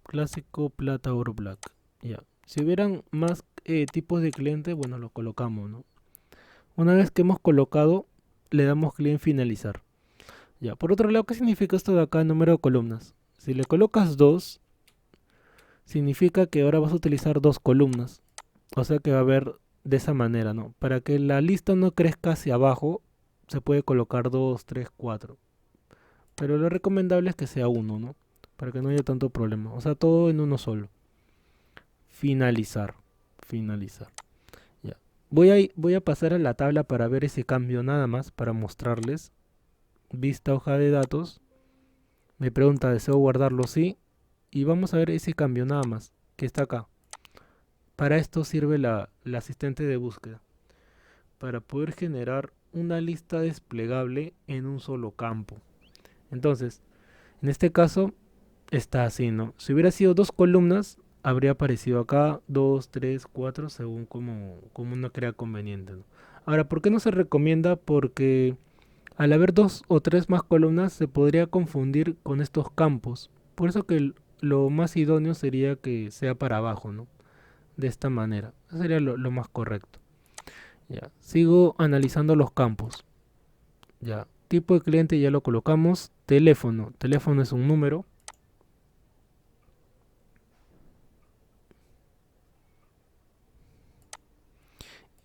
Clásico, plata, oro, black. Ya. Si hubieran más tipos de cliente, bueno, lo colocamos, ¿no? Una vez que hemos colocado, le damos clic en finalizar. Ya. Por otro lado, ¿qué significa esto de acá, número de columnas? Si le colocas 2, significa que ahora vas a utilizar 2 columnas. O sea que va a haber de esa manera, ¿no? Para que la lista no crezca hacia abajo, se puede colocar 2, 3, 4. Pero lo recomendable es que sea 1, ¿no? Para que no haya tanto problema. O sea, todo en uno solo. Finalizar. Ya. voy a pasar a la tabla para ver ese cambio nada más, para mostrarles. Vista hoja de datos. Me pregunta, ¿deseo guardarlo? Sí. Y vamos a ver ese cambio nada más, que está acá. Para esto sirve la asistente de búsqueda. Para poder generar una lista desplegable en un solo campo. Entonces, en este caso está así, ¿no? Si hubiera sido dos columnas, habría aparecido acá 2, 3, 4, según como uno crea conveniente, ¿no? Ahora, ¿por qué no se recomienda? Porque al haber dos o tres más columnas se podría confundir con estos campos. Por eso que lo más idóneo sería que sea para abajo, ¿no? De esta manera. Eso sería lo más correcto. Ya. Sigo analizando los campos. Ya. Tipo de cliente ya lo colocamos. Teléfono. Teléfono es un número.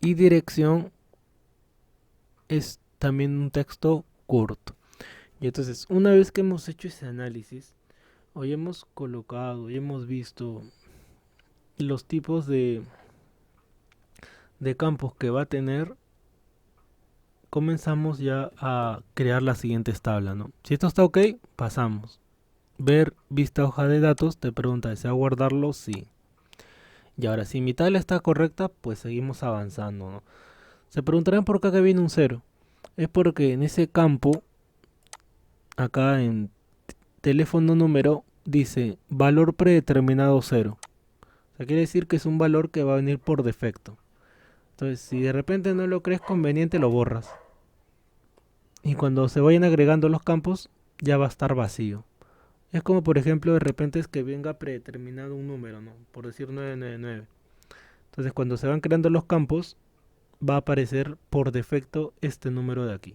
Y dirección es también un texto corto. Y entonces, una vez que hemos hecho ese análisis, hoy hemos colocado, y hemos visto los tipos de campos que va a tener, comenzamos ya a crear las siguientes tablas, ¿no? Si esto está ok, pasamos. Ver vista hoja de datos, te pregunta, ¿desea guardarlo? Sí. Y ahora, si mi tabla está correcta, pues seguimos avanzando, ¿no? Se preguntarán por qué acá viene un cero. Es porque en ese campo, acá en teléfono número, dice valor predeterminado cero. O sea, quiere decir que es un valor que va a venir por defecto. Entonces, si de repente no lo crees conveniente, lo borras. Y cuando se vayan agregando los campos, ya va a estar vacío. Es como, por ejemplo, de repente es que venga predeterminado un número, ¿no? Por decir 999. Entonces, cuando se van creando los campos, va a aparecer por defecto este número de aquí.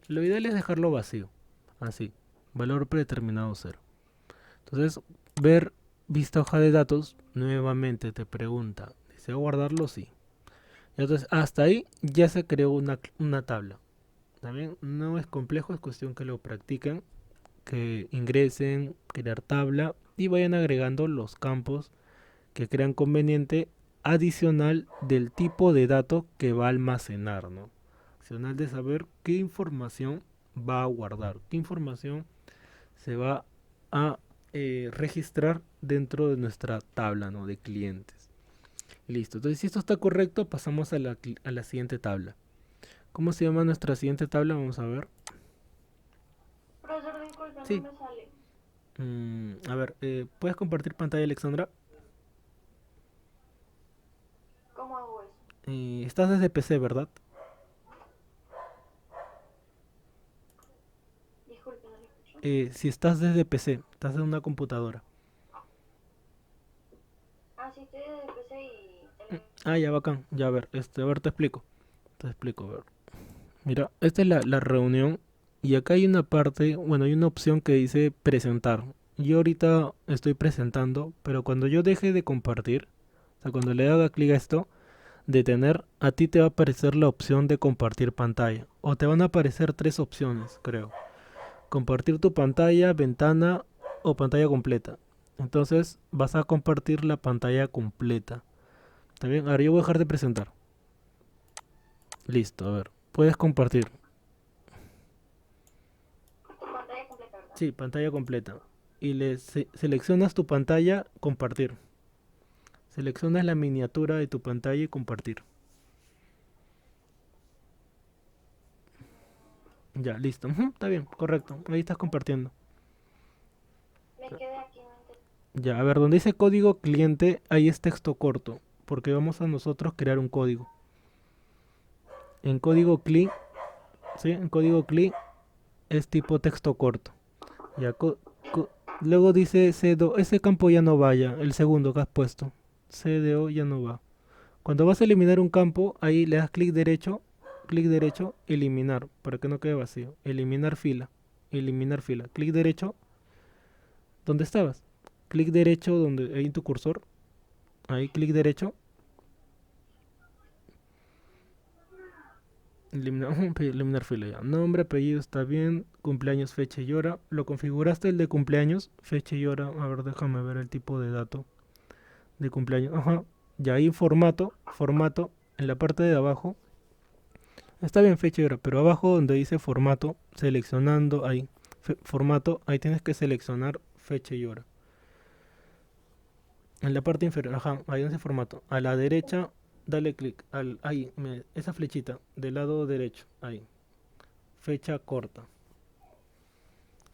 Lo ideal es dejarlo vacío. Así. Valor predeterminado cero. Entonces, ver vista hoja de datos, nuevamente te pregunta, ¿deseo guardarlo? Sí. Entonces, hasta ahí ya se creó una tabla. También no es complejo, es cuestión que lo practiquen, que ingresen, crear tabla y vayan agregando los campos que crean conveniente adicional del tipo de dato que va a almacenar, ¿no? Adicional de saber qué información va a guardar, qué información se va a registrar dentro de nuestra tabla, ¿no? De clientes. Listo. Entonces, si esto está correcto, pasamos a la siguiente tabla. ¿Cómo se llama nuestra siguiente tabla? Vamos a ver. Profesor, disculpe, no Sí. me sale. A ver, ¿puedes compartir pantalla, Alexandra? ¿Cómo hago eso? Estás desde PC, ¿verdad? Disculpe, no le escucho. Si estás desde PC, estás en una computadora. Ah, sí, estoy desde PC y Ah, ya, bacán. Ya, a ver, te explico. Te explico, a ver. Mira, esta es la reunión y acá hay una parte, bueno, hay una opción que dice presentar. Yo ahorita estoy presentando, pero cuando yo deje de compartir, o sea, cuando le haga clic a esto, detener, a ti te va a aparecer la opción de compartir pantalla. O te van a aparecer tres opciones, creo. Compartir tu pantalla, ventana o pantalla completa. Entonces vas a compartir la pantalla completa. ¿Está bien? Ahora yo voy a dejar de presentar. Listo, a ver. Puedes compartir. tu pantalla completa, ¿verdad? Sí, pantalla completa. Y seleccionas tu pantalla, compartir. Seleccionas la miniatura de tu pantalla y compartir. Ya, listo. Está bien, correcto. Ahí estás compartiendo. Me quedé aquí, no entendí. Ya, a ver, donde dice código cliente, ahí es texto corto. Porque vamos a nosotros crear un código. En código CLI, ¿sí? En código CLI es tipo texto corto. Ya, luego dice CDO, ese campo ya no vaya, el segundo que has puesto. CDO ya no va. Cuando vas a eliminar un campo, ahí le das clic derecho, eliminar, para que no quede vacío. Eliminar fila. Clic derecho, ¿dónde estabas? Clic derecho, donde ahí en tu cursor. Ahí, clic derecho. Eliminar fila ya. Nombre, apellido está bien. Cumpleaños, fecha y hora. ¿Lo configuraste el de cumpleaños? Fecha y hora. A ver, déjame ver el tipo de dato de cumpleaños. Ajá. Ya ahí formato. en la parte de abajo, está bien fecha y hora, pero abajo donde dice formato, seleccionando ahí, formato, ahí tienes que seleccionar fecha y hora. En la parte inferior, ajá, ahí donde dice formato. A la derecha, dale clic, ahí, mira, esa flechita, del lado derecho, ahí. Fecha corta,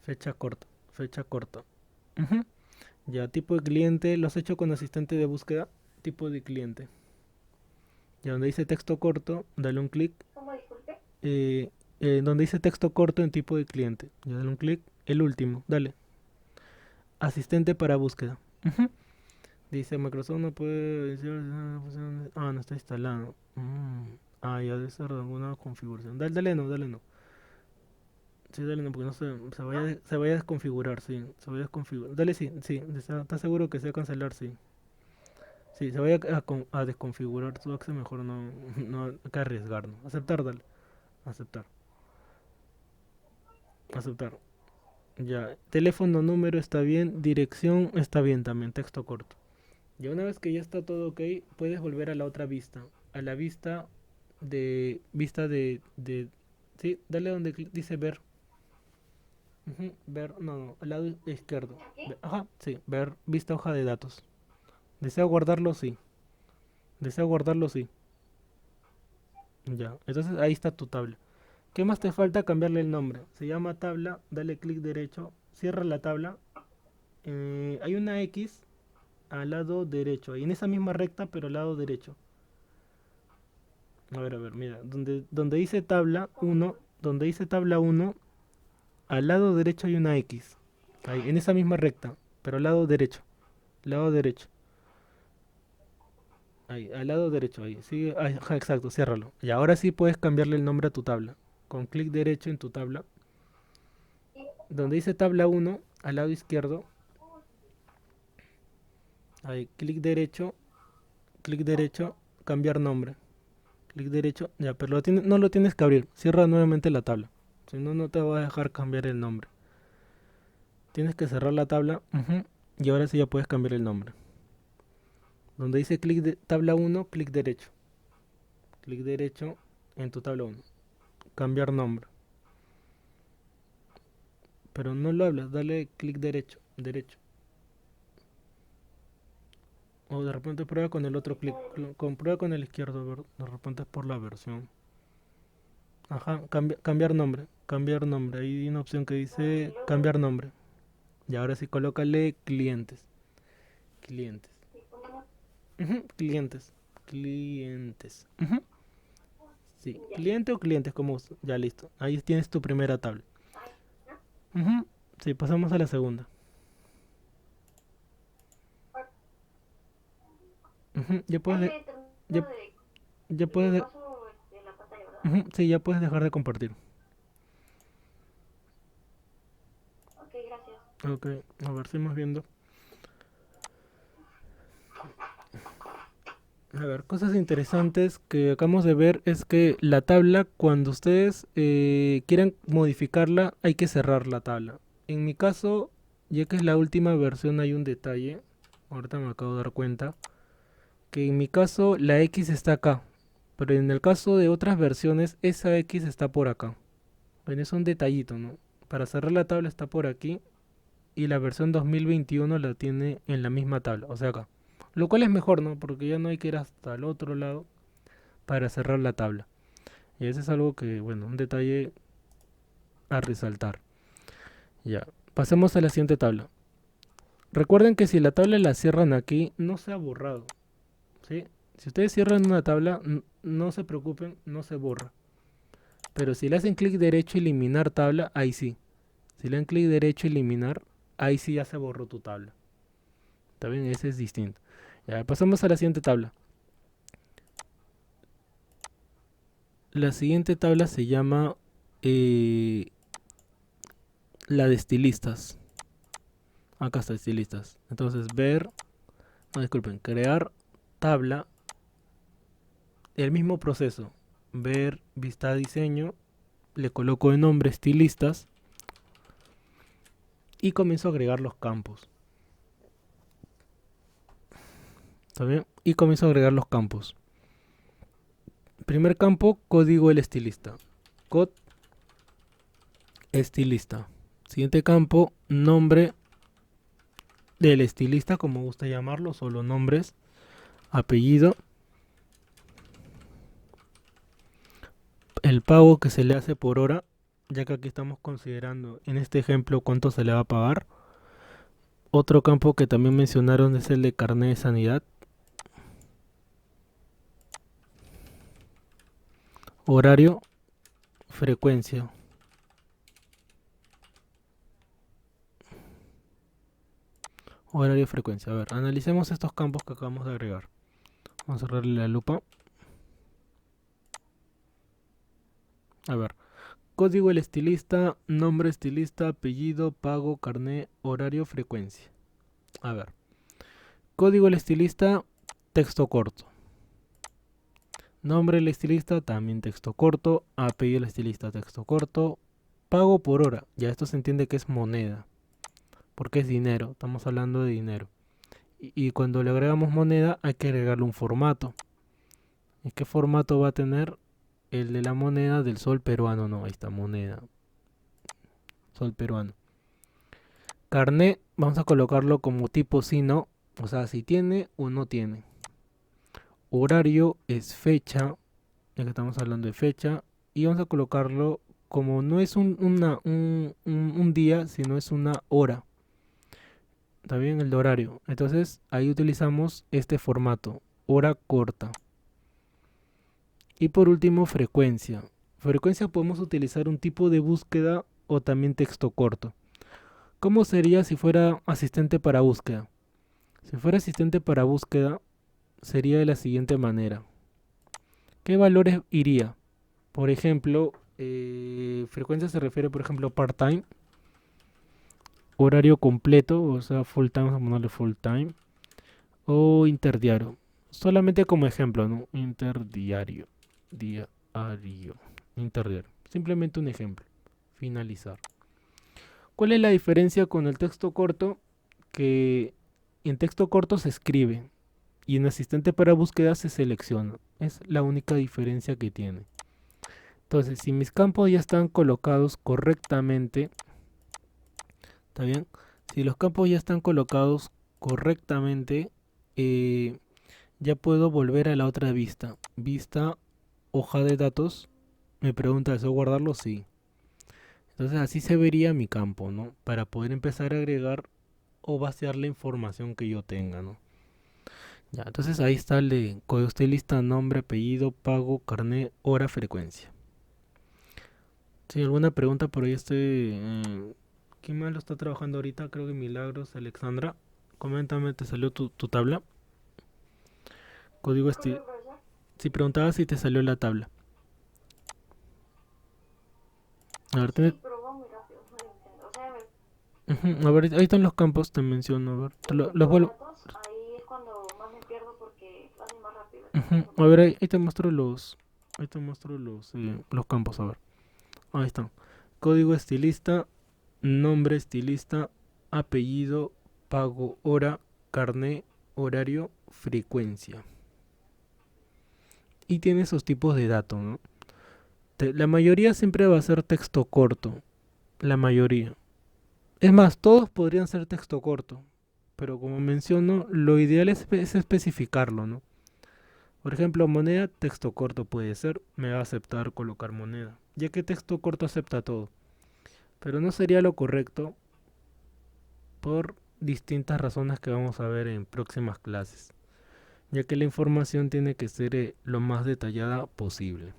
fecha corta, fecha corta. Ujú. Ya, tipo de cliente, lo has hecho con asistente de búsqueda, tipo de cliente. Ya donde dice texto corto, dale un clic. ¿Cómo disculpe? Donde dice texto corto en tipo de cliente, ya dale un clic. El último, dale. Asistente para búsqueda. Ujú. Dice Microsoft no puede decir. Ah, no está instalado. Ah, ya debe ser alguna configuración. Dale no, dale no. Sí, dale no, porque no se vaya a desconfigurar, sí. Se vaya a desconfigurar. Dale sí, sí. ¿Está seguro que se va a cancelar? Sí. Sí, se vaya a desconfigurar tu Access, mejor no, no hay que arriesgarnos. Aceptar, dale. Aceptar. Aceptar. Ya. Teléfono, número está bien. Dirección está bien también. Texto corto. Ya una vez que ya está todo ok, puedes volver a la otra vista. A la vista de sí, dale donde dice ver. Ujú, ver, no, al lado izquierdo. ¿Aquí? Ajá, sí, ver vista hoja de datos. ¿Desea guardarlo? Sí. ¿Desea guardarlo? Sí. Ya, entonces ahí está tu tabla. ¿Qué más te falta? Cambiarle el nombre. Se llama tabla, dale clic derecho, cierra la tabla. Hay una X al lado derecho, y en esa misma recta, pero al lado derecho. A ver, mira, donde dice tabla uno, donde dice tabla uno, al lado derecho hay una X. Ahí, en esa misma recta, pero al lado derecho. Lado derecho. Ahí, al lado derecho, ahí. Sigue, ajá, exacto, ciérralo. Y ahora sí puedes cambiarle el nombre a tu tabla. Con clic derecho en tu tabla. Donde dice tabla uno, al lado izquierdo. Ahí, clic derecho, cambiar nombre. Clic derecho, ya, pero no lo tienes que abrir. Cierra nuevamente la tabla. Si no, no te va a dejar cambiar el nombre. Tienes que cerrar la tabla. Y ahora sí ya puedes cambiar el nombre. Donde dice tabla uno, clic derecho. Clic derecho en tu tabla uno. Cambiar nombre. Pero no lo hablas, dale clic derecho. Derecho. O de repente prueba con el otro clic. Prueba con el izquierdo. De repente es por la versión. Ajá, cambiar nombre. Cambiar nombre. Ahí hay una opción que dice cambiar nombre. Y ahora sí colócale clientes. Clientes. Clientes. Clientes. Sí, cliente o clientes como ya listo. Ahí tienes tu primera tabla. Sí, pasamos a la segunda. Ya puedes Ahí termino ya, ya y puedes le de- paso la pantalla, ¿verdad? sí, ya puedes dejar de compartir. Ok, gracias. Ok, a ver, seguimos viendo. A ver, cosas interesantes que acabamos de ver es que la tabla, cuando ustedes quieran modificarla, hay que cerrar la tabla. En mi caso, ya que es la última versión, hay un detalle. Ahorita me acabo de dar cuenta. Que en mi caso la X está acá. Pero en el caso de otras versiones, esa X está por acá. Bueno, es un detallito, ¿no? Para cerrar la tabla está por aquí. Y la versión 2021 la tiene en la misma tabla, o sea acá. Lo cual es mejor, ¿no? Porque ya no hay que ir hasta el otro lado para cerrar la tabla. Y ese es algo que, bueno, un detalle a resaltar. Ya, pasemos a la siguiente tabla. Recuerden que si la tabla la cierran aquí, no se ha borrado. ¿Sí? Si ustedes cierran una tabla, no se preocupen, no se borra. Pero si le hacen clic derecho, eliminar tabla, ahí sí. Si le dan clic derecho, eliminar, ahí sí ya se borró tu tabla. ¿Está bien? Ese es distinto. Ya, pasamos a la siguiente tabla. La siguiente tabla se llama la de estilistas. Acá está estilistas. Entonces ver, no disculpen, crear tabla, el mismo proceso. Ver, vista diseño, le coloco de nombre estilistas y comienzo a agregar los campos. ¿Está bien? Y comienzo a agregar los campos. Primer campo, código del estilista. Cod estilista. Siguiente campo, nombre del estilista, como gusta llamarlo, solo nombres, apellido, el pago que se le hace por hora, ya que aquí estamos considerando en este ejemplo cuánto se le va a pagar. Otro campo que también mencionaron es el de carnet de sanidad. Horario, frecuencia. Horario, frecuencia. A ver, analicemos estos campos que acabamos de agregar. Vamos a cerrarle la lupa. A ver, código del estilista, nombre estilista, apellido, pago, carnet, horario, frecuencia. A ver, código del estilista, texto corto. Nombre del estilista, también texto corto. Apellido del estilista, texto corto. Pago por hora, ya esto se entiende que es moneda, porque es dinero, estamos hablando de dinero. Y cuando le agregamos moneda hay que agregarle un formato. ¿Y qué formato va a tener? El de la moneda del sol peruano, no, ahí está, moneda. Sol peruano. Carnet, vamos a colocarlo como tipo sí, no, o sea, si tiene o no tiene. Horario es fecha, ya que estamos hablando de fecha, y vamos a colocarlo como no es un día, sino es una hora. Está bien el de horario. Entonces ahí utilizamos este formato, hora corta. Y por último, frecuencia. Frecuencia podemos utilizar un tipo de búsqueda o también texto corto. ¿Cómo sería si fuera asistente para búsqueda? Si fuera asistente para búsqueda, sería de la siguiente manera. ¿Qué valores iría? Por ejemplo, frecuencia se refiere, por ejemplo, part-time, horario completo, o sea, full time, vamos a ponerle full time, o interdiario. Solamente como ejemplo, ¿no? Interdiario, diario, interdiario. Simplemente un ejemplo. Finalizar. ¿Cuál es la diferencia con el texto corto? Que en texto corto se escribe y en asistente para búsqueda se selecciona. Es la única diferencia que tiene. Entonces, si mis campos ya están colocados correctamente, ¿está bien? Si los campos ya están colocados correctamente, ya puedo volver a la otra vista. Vista, hoja de datos. Me pregunta, ¿deseo guardarlo? Sí. Entonces así se vería mi campo, ¿no? Para poder empezar a agregar o vaciar la información que yo tenga, ¿no? Ya, entonces ahí está el de código estilista, nombre, apellido, pago, carnet, hora, frecuencia. Si alguna pregunta por ahí ¿quién más lo está trabajando ahorita? Creo que Milagros, Alexandra. Coméntame, ¿te salió tu tabla? Código estilista. Si preguntaba si te salió la tabla. A ver, Sí, pero muy rápido, no lo entiendo. O sea, a ver, ahí están los campos, te menciono. A ver, los vuelvo. datos, ahí es cuando más me pierdo porque lo hacen más rápido. A ver, ahí te muestro ahí te muestro los campos, a ver. Ahí están. Código estilista, nombre estilista, apellido, pago, hora, carnet, horario, frecuencia. Y tiene esos tipos de datos, ¿no? La mayoría siempre va a ser texto corto. La mayoría. Es más, todos podrían ser texto corto. Pero como menciono, lo ideal es especificarlo, ¿no? Por ejemplo, moneda, texto corto puede ser. Me va a aceptar colocar moneda. Ya que texto corto acepta todo. Pero no sería lo correcto por distintas razones que vamos a ver en próximas clases. Ya que la información tiene que ser lo más detallada posible.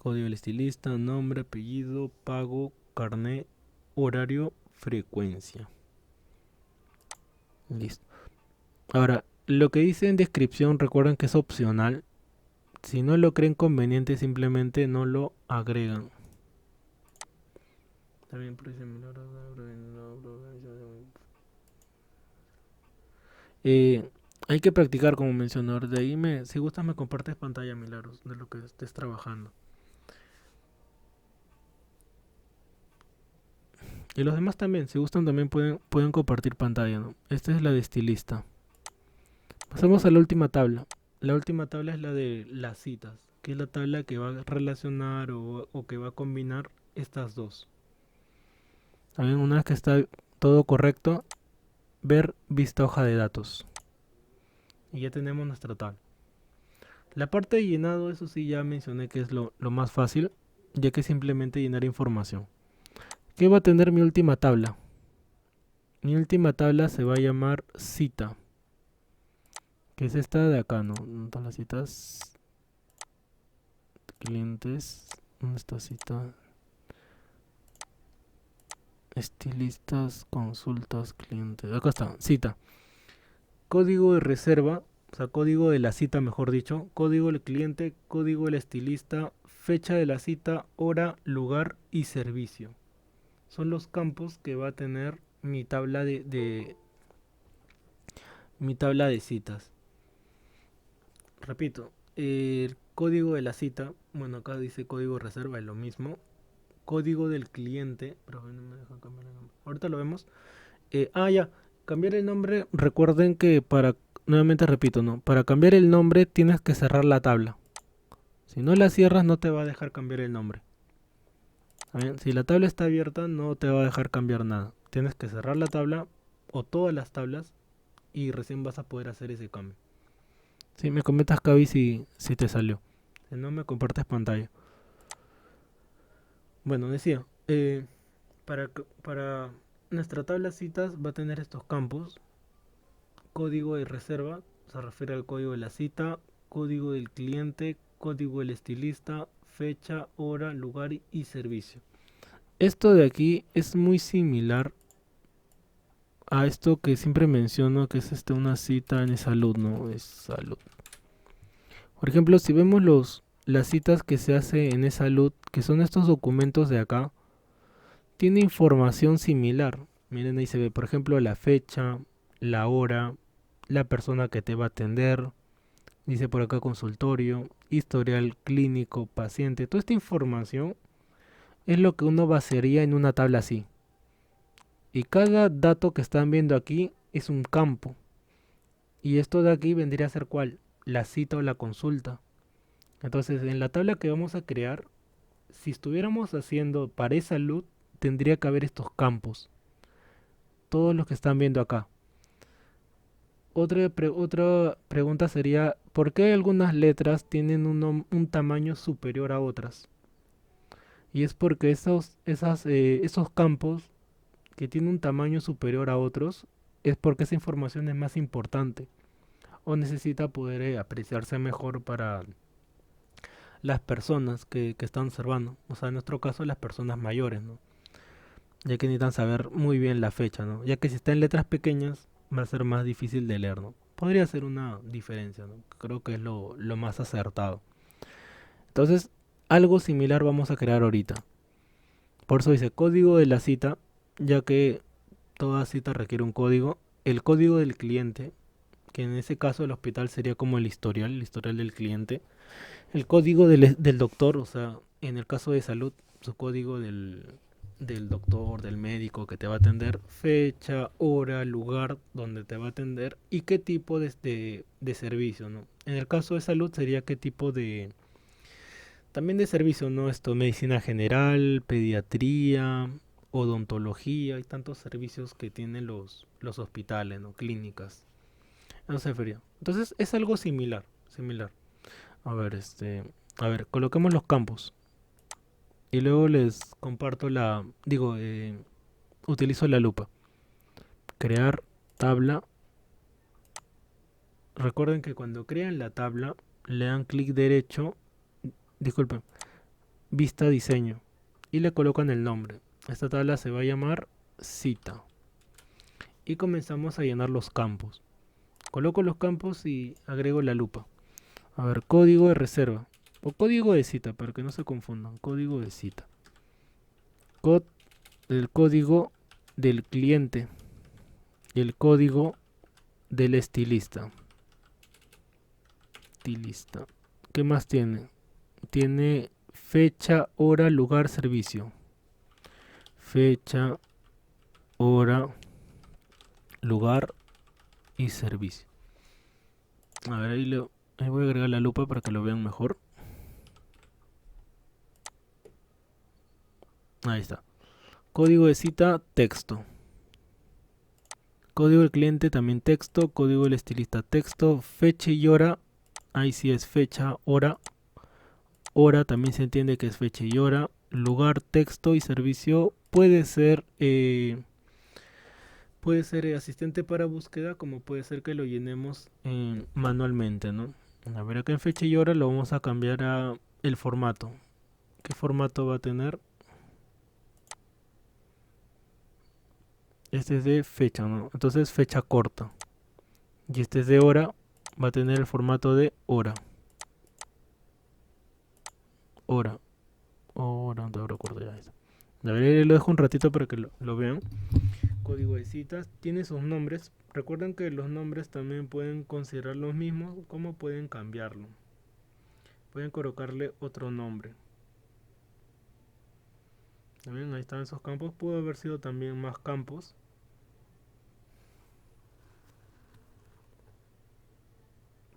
Código del estilista, nombre, apellido, pago, carnet, horario, frecuencia. Listo. Ahora, lo que dice en descripción, recuerden que es opcional. Si no lo creen conveniente, simplemente no lo agregan. También hay que practicar, como mencioné. De ahí, si gustas, me compartes pantalla, Milagros, de lo que estés trabajando. Y los demás también, si gustan, también pueden compartir pantalla, ¿no? Esta es la de estilista. Pasamos a la última tabla. La última tabla es la de las citas, que es la tabla que va a relacionar o que va a combinar estas dos. También una vez que está todo correcto, ver vista hoja de datos. Y ya tenemos nuestra tabla. La parte de llenado, eso sí ya mencioné que es lo más fácil, ya que es simplemente llenar información. ¿Qué va a tener mi última tabla? Mi última tabla se va a llamar cita, que es esta de acá, ¿no? ¿Dónde están las citas? Clientes, ¿dónde está cita? Estilistas, consultas, clientes. Acá está, cita. Código de reserva, o sea, código de la cita, mejor dicho. Código del cliente, código del estilista, fecha de la cita, hora, lugar y servicio. Son los campos que va a tener mi tabla mi tabla de citas. Repito, el código de la cita, bueno, acá dice código de reserva, es lo mismo. Código del cliente, pero no me deja cambiar el nombre. Ahorita lo vemos. Ya, cambiar el nombre. Recuerden que nuevamente repito, ¿no? Para cambiar el nombre tienes que cerrar la tabla. Si no la cierras, no te va a dejar cambiar el nombre. ¿Bien? Si la tabla está abierta, no te va a dejar cambiar nada. Tienes que cerrar la tabla o todas las tablas y recién vas a poder hacer ese cambio. Si me comentas, Cavi, si te salió. Si no, me compartes pantalla. Bueno, decía, para nuestra tabla de citas va a tener estos campos. Código de reserva, se refiere al código de la cita, código del cliente, código del estilista, fecha, hora, lugar y servicio. Esto de aquí es muy similar a esto que siempre menciono, que es una cita en salud, ¿no? Es salud. Por ejemplo, si vemos las citas que se hace en salud, que son estos documentos de acá, tiene información similar. Miren, ahí se ve, por ejemplo, la fecha, la hora, la persona que te va a atender, dice por acá consultorio, historial clínico, paciente. Toda esta información es lo que uno basaría en una tabla así. Y cada dato que están viendo aquí es un campo. Y esto de aquí vendría a ser ¿cuál? La cita o la consulta. Entonces, en la tabla que vamos a crear, si estuviéramos haciendo para salud, tendría que haber estos campos. Todos los que están viendo acá. Otra pregunta sería, ¿por qué algunas letras tienen un tamaño superior a otras? Y es porque esos campos que tienen un tamaño superior a otros es porque esa información es más importante o necesita poder apreciarse mejor para las personas que están observando. O sea, en nuestro caso las personas mayores, ¿no? Ya que necesitan saber muy bien la fecha, ¿no? Ya que si está en letras pequeñas va a ser más difícil de leer, ¿no? Podría ser una diferencia, ¿no? Creo que es lo más acertado. Entonces, algo similar vamos a crear ahorita. Por eso dice código de la cita, ya que toda cita requiere un código. El código del cliente, que en ese caso el hospital sería como el historial del cliente. El código del doctor, o sea, en el caso de salud, su código del doctor, del médico que te va a atender, fecha, hora, lugar donde te va a atender y qué tipo de servicio, ¿no? En el caso de salud sería qué tipo también de servicio, ¿no? Medicina general, pediatría, odontología, hay tantos servicios que tienen los hospitales, ¿no? Clínicas. No se refería. Entonces es algo similar. A ver, coloquemos los campos. Y luego les comparto utilizo la lupa. Crear tabla. Recuerden que cuando crean la tabla, le dan clic derecho, disculpen, vista diseño. Y le colocan el nombre. Esta tabla se va a llamar cita. Y comenzamos a llenar los campos. Coloco los campos y agrego la lupa. A ver, código de reserva. O código de cita, para que no se confundan. Código de cita. El código del cliente. Y el código del estilista. ¿Qué más tiene? Tiene fecha, hora, lugar, servicio. Fecha, hora, lugar y servicio. A ver, ahí voy a agregar la lupa para que lo vean mejor. Ahí está. Código de cita, texto. Código del cliente también texto. Código del estilista texto. Fecha y hora. Ahí sí es fecha, hora. Hora también se entiende que es fecha y hora. Lugar, texto y servicio puede ser asistente para búsqueda, como puede ser que lo llenemos manualmente, ¿no? A ver, acá en fecha y hora lo vamos a cambiar a el formato. ¿Qué formato va a tener? Este es de fecha, ¿no? Entonces fecha corta. Y este es de hora, va a tener el formato de hora. Hora. Hora, de hora corta ya está. A ver, lo dejo un ratito para que lo vean. Código de citas tiene sus nombres. Recuerden que los nombres también pueden considerar los mismos, como pueden cambiarlo. Pueden colocarle otro nombre. También ahí están esos campos. Pudo haber sido también más campos.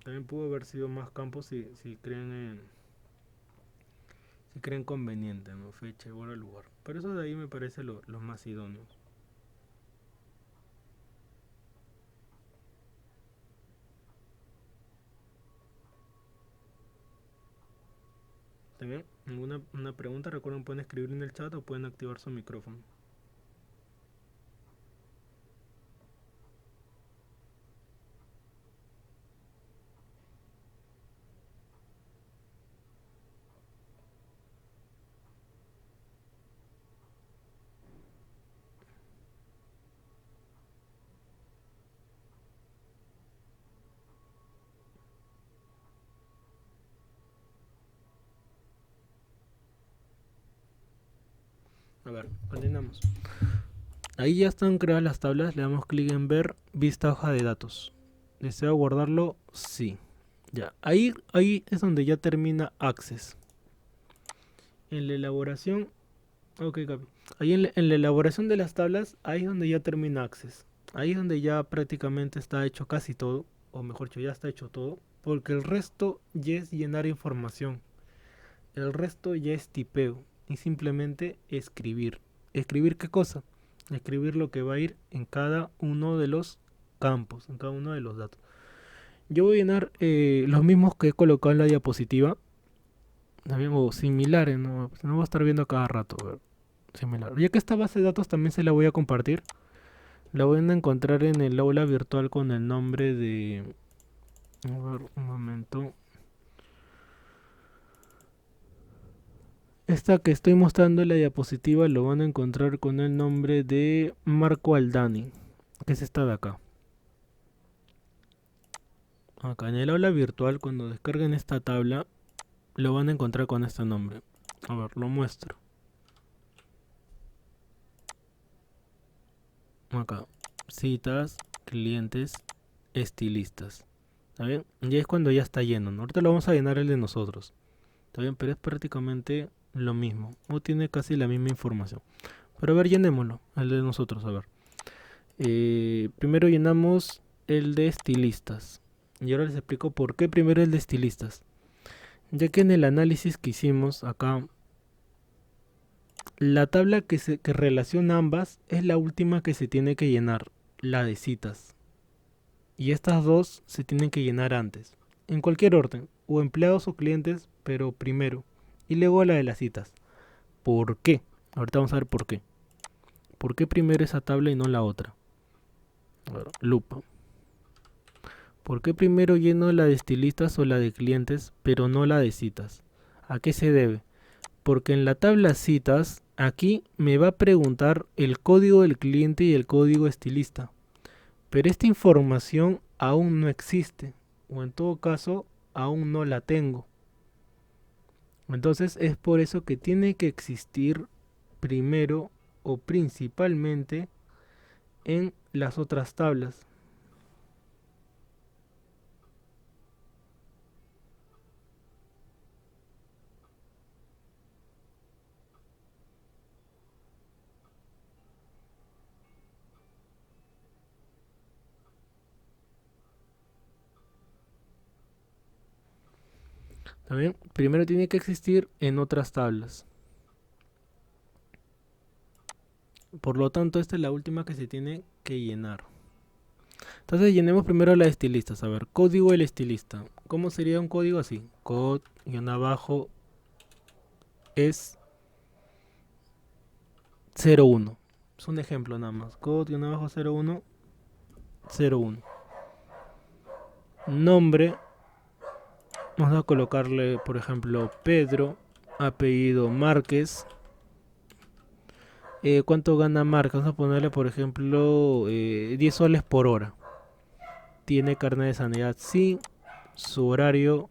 También pudo haber sido más campos si creen conveniente, ¿no? Fecha, hora, lugar. Pero eso de ahí me parece lo más idóneo. También, una pregunta, recuerden, pueden escribir en el chat o pueden activar su micrófono. A ver, continuamos. Ahí ya están creadas las tablas, le damos clic en ver, vista hoja de datos. ¿Deseo guardarlo? Sí. Ya, ahí es donde ya termina Access. En la elaboración, ok, Gaby. Ahí en la elaboración de las tablas, ahí es donde ya termina Access. Ahí es donde ya prácticamente está hecho casi todo, o mejor dicho, ya está hecho todo, porque el resto ya es llenar información. El resto ya es tipeo y simplemente escribir. ¿Escribir qué cosa? Escribir lo que va a ir en cada uno de los campos, en cada uno de los datos. Yo voy a llenar los mismos que he colocado en la diapositiva, también o similares, no voy a estar viendo a cada rato. A ver, similar. Ya que esta base de datos también se la voy a compartir, la voy a encontrar en el aula virtual con el nombre de... A ver, un momento. Esta que estoy mostrando en la diapositiva lo van a encontrar con el nombre de Marco Aldani, que es esta de acá. Acá en el aula virtual, cuando descarguen esta tabla, lo van a encontrar con este nombre. A ver, lo muestro. Acá, citas, clientes, estilistas. ¿Está bien? Ya es cuando ya está lleno, ¿no? Ahorita lo vamos a llenar el de nosotros. ¿Está bien? Pero es prácticamente lo mismo. O tiene casi la misma información. Pero a ver, llenémoslo, el de nosotros, a ver. Primero llenamos el de estilistas. Y ahora les explico por qué primero el de estilistas. Ya que en el análisis que hicimos acá, la tabla que relaciona ambas es la última que se tiene que llenar, la de citas. Y estas dos se tienen que llenar antes, en cualquier orden, o empleados o clientes, pero primero. Y luego la de las citas. ¿Por qué? Ahorita vamos a ver por qué. ¿Por qué primero esa tabla y no la otra? A ver, lupa. ¿Por qué primero lleno la de estilistas o la de clientes, pero no la de citas? ¿A qué se debe? Porque en la tabla citas, aquí me va a preguntar el código del cliente y el código estilista. Pero esta información aún no existe, o en todo caso, aún no la tengo. Entonces es por eso que tiene que existir primero o principalmente en las otras tablas. ¿Está bien? Primero tiene que existir en otras tablas. Por lo tanto, esta es la última que se tiene que llenar. Entonces llenemos primero la estilista. A ver, código del estilista. ¿Cómo sería un código así? Code y abajo es 01. Es un ejemplo nada más. Code y abajo 01, 01. Nombre. Vamos a colocarle, por ejemplo, Pedro. Apellido Márquez. ¿Cuánto gana Márquez? Vamos a ponerle, por ejemplo, 10 soles por hora. Tiene carnet de sanidad, sí. Su horario.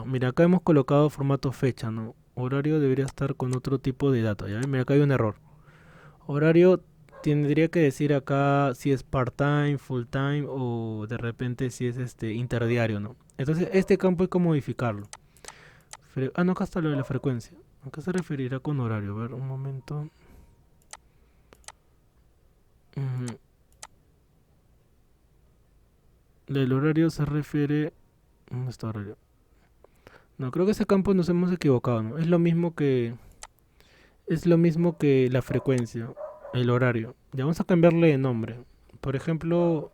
Mira, acá hemos colocado formato fecha, ¿no? Horario debería estar con otro tipo de datos. ¿Ya ven? Mira, acá hay un error. Horario tendría que decir acá si es part-time, full-time o de repente si es interdiario, ¿no? Entonces este campo hay que modificarlo. No, acá está lo de la frecuencia. Acá se referirá con horario. A ver, un momento. El horario se refiere. ¿Dónde está horario? No, creo que ese campo nos hemos equivocado, ¿no? Es lo mismo que la frecuencia, el horario. Ya vamos a cambiarle de nombre. Por ejemplo,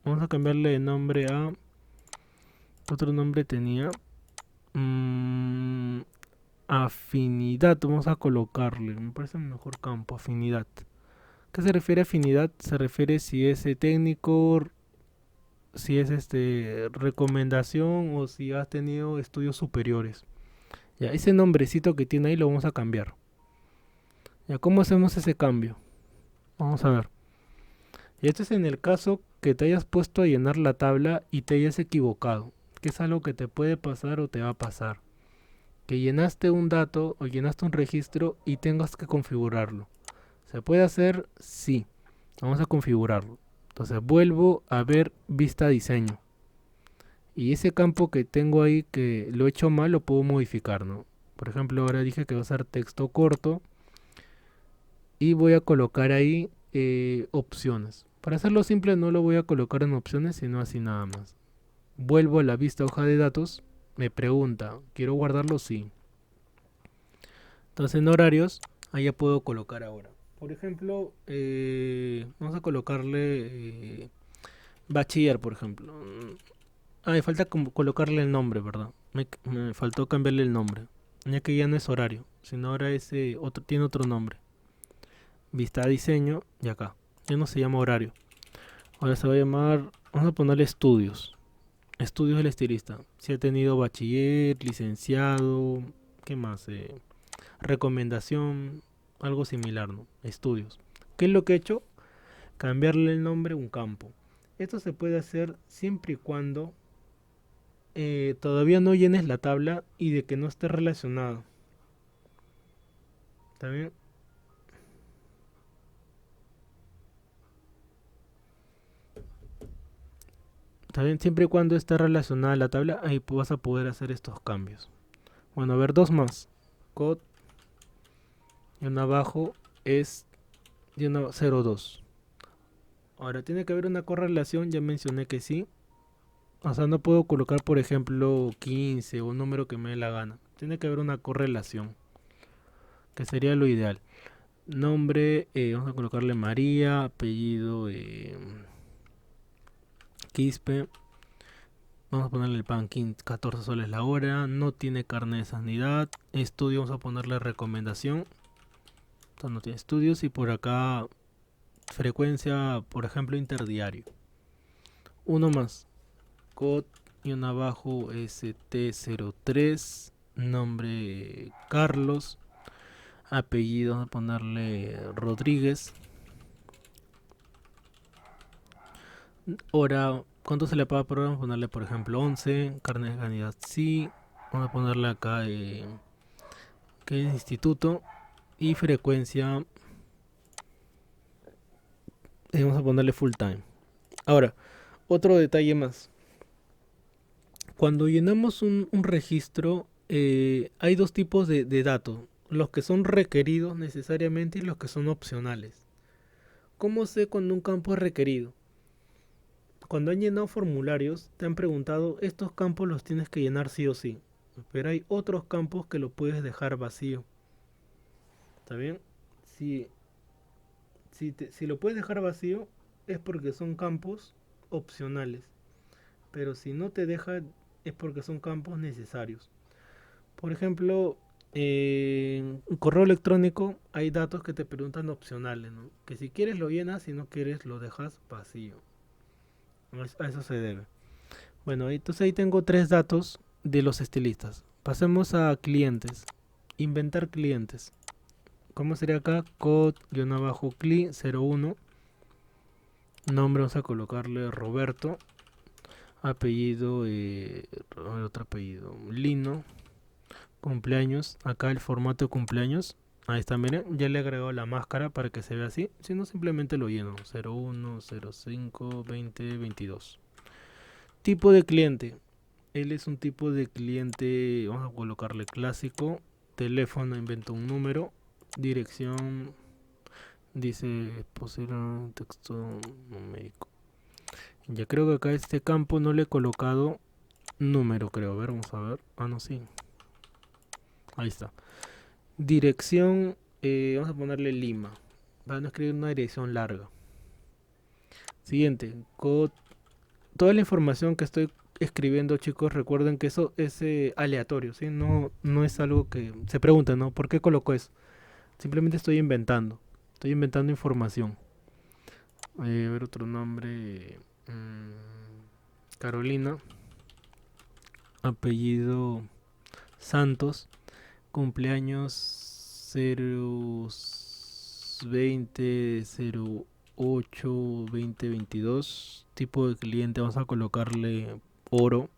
vamos a cambiarle de nombre a... Otro nombre tenía... afinidad, vamos a colocarle. Me parece el mejor campo, afinidad. ¿Qué se refiere a afinidad? Se refiere si es técnico, si es recomendación o si has tenido estudios superiores. Ya, ese nombrecito que tiene ahí lo vamos a cambiar. Ya, ¿cómo hacemos ese cambio? Vamos a ver. Y esto es en el caso que te hayas puesto a llenar la tabla y te hayas equivocado, que es algo que te puede pasar o te va a pasar. Que llenaste un dato o llenaste un registro y tengas que configurarlo. ¿Se puede hacer? Sí. Vamos a configurarlo. Entonces vuelvo a ver vista diseño. Y ese campo que tengo ahí que lo he hecho mal lo puedo modificar, ¿no? Por ejemplo, ahora dije que va a ser texto corto. Y voy a colocar ahí opciones. Para hacerlo simple no lo voy a colocar en opciones, sino así nada más. Vuelvo a la vista hoja de datos. Me pregunta, ¿quiero guardarlo? Sí. Entonces en horarios, ahí ya puedo colocar ahora. Por ejemplo, vamos a colocarle bachiller, por ejemplo. Me falta colocarle el nombre, ¿verdad? Me faltó cambiarle el nombre. Ya que ya no es horario, sino ahora tiene otro nombre. Vista diseño y acá. Ya no se llama horario. Ahora se va a llamar, vamos a ponerle estudios. Estudios del estilista. Si ha tenido bachiller, licenciado, ¿qué más? Recomendación, algo similar, ¿no? Estudios. ¿Qué es lo que he hecho? Cambiarle el nombre a un campo. Esto se puede hacer siempre y cuando todavía no llenes la tabla y de que no esté relacionado. ¿Está bien? También siempre y cuando esté relacionada la tabla, ahí vas a poder hacer estos cambios. Bueno, a ver, dos más. Code y uno abajo es 02. Ahora tiene que haber una correlación, ya mencioné que sí. O sea, no puedo colocar, por ejemplo, 15 o un número que me dé la gana. Tiene que haber una correlación, que sería lo ideal. Nombre, vamos a colocarle María, apellido Quispe. Vamos a ponerle el pan 14 soles la hora. No tiene carnet de sanidad. Estudio, vamos a ponerle recomendación. Entonces no tiene estudios. Y por acá frecuencia, por ejemplo, interdiario. Uno más. Code y un abajo ST03. Nombre Carlos. Apellido, vamos a ponerle Rodríguez. Hora, ¿cuánto se le paga por hora? Vamos a ponerle, por ejemplo, 11. Carnet de sanidad, sí. Vamos a ponerle acá que es instituto. Y frecuencia, vamos a ponerle full time. Ahora, otro detalle más. Cuando llenamos un registro, hay dos tipos de datos. Los que son requeridos necesariamente y los que son opcionales. ¿Cómo sé cuando un campo es requerido? cuando han llenado formularios, te han preguntado, estos campos los tienes que llenar sí o sí. Pero hay otros campos que lo puedes dejar vacío. ¿Está bien? Si, si lo puedes dejar vacío, es porque son campos opcionales. Pero si no te deja, es porque son campos necesarios. Por ejemplo, en un correo electrónico hay datos que te preguntan opcionales, ¿no? Que si quieres lo llenas, si no quieres lo dejas vacío. A eso se debe. Bueno, entonces ahí tengo tres datos de los estilistas. Pasemos a clientes. Inventar clientes. ¿Cómo sería acá? Code-cli01. Nombre vamos a colocarle Roberto. Apellido, otro apellido, Lino. Cumpleaños, acá el formato de cumpleaños. Ahí está, miren, ya le he agregado la máscara para que se vea así. Si no, simplemente lo lleno. 01, 05, 20, 22. Tipo de cliente. Él es un tipo de cliente, vamos a colocarle clásico. Teléfono, invento un número. Dirección, dice posible texto numérico. Ya creo que acá este campo no le he colocado número, creo. A ver, vamos a ver. Ah, no, sí. Ahí está. Dirección, vamos a ponerle Lima. Para no escribir una dirección larga. Siguiente. Toda la información que estoy escribiendo, chicos, recuerden que eso es aleatorio, ¿sí? No, no es algo que se pregunta, ¿no? ¿Por qué coloco eso? Simplemente estoy inventando. Estoy inventando información. A ver otro nombre. Carolina. Apellido Santos. Cumpleaños 020 08 2022. Tipo de cliente vamos a colocarle oro.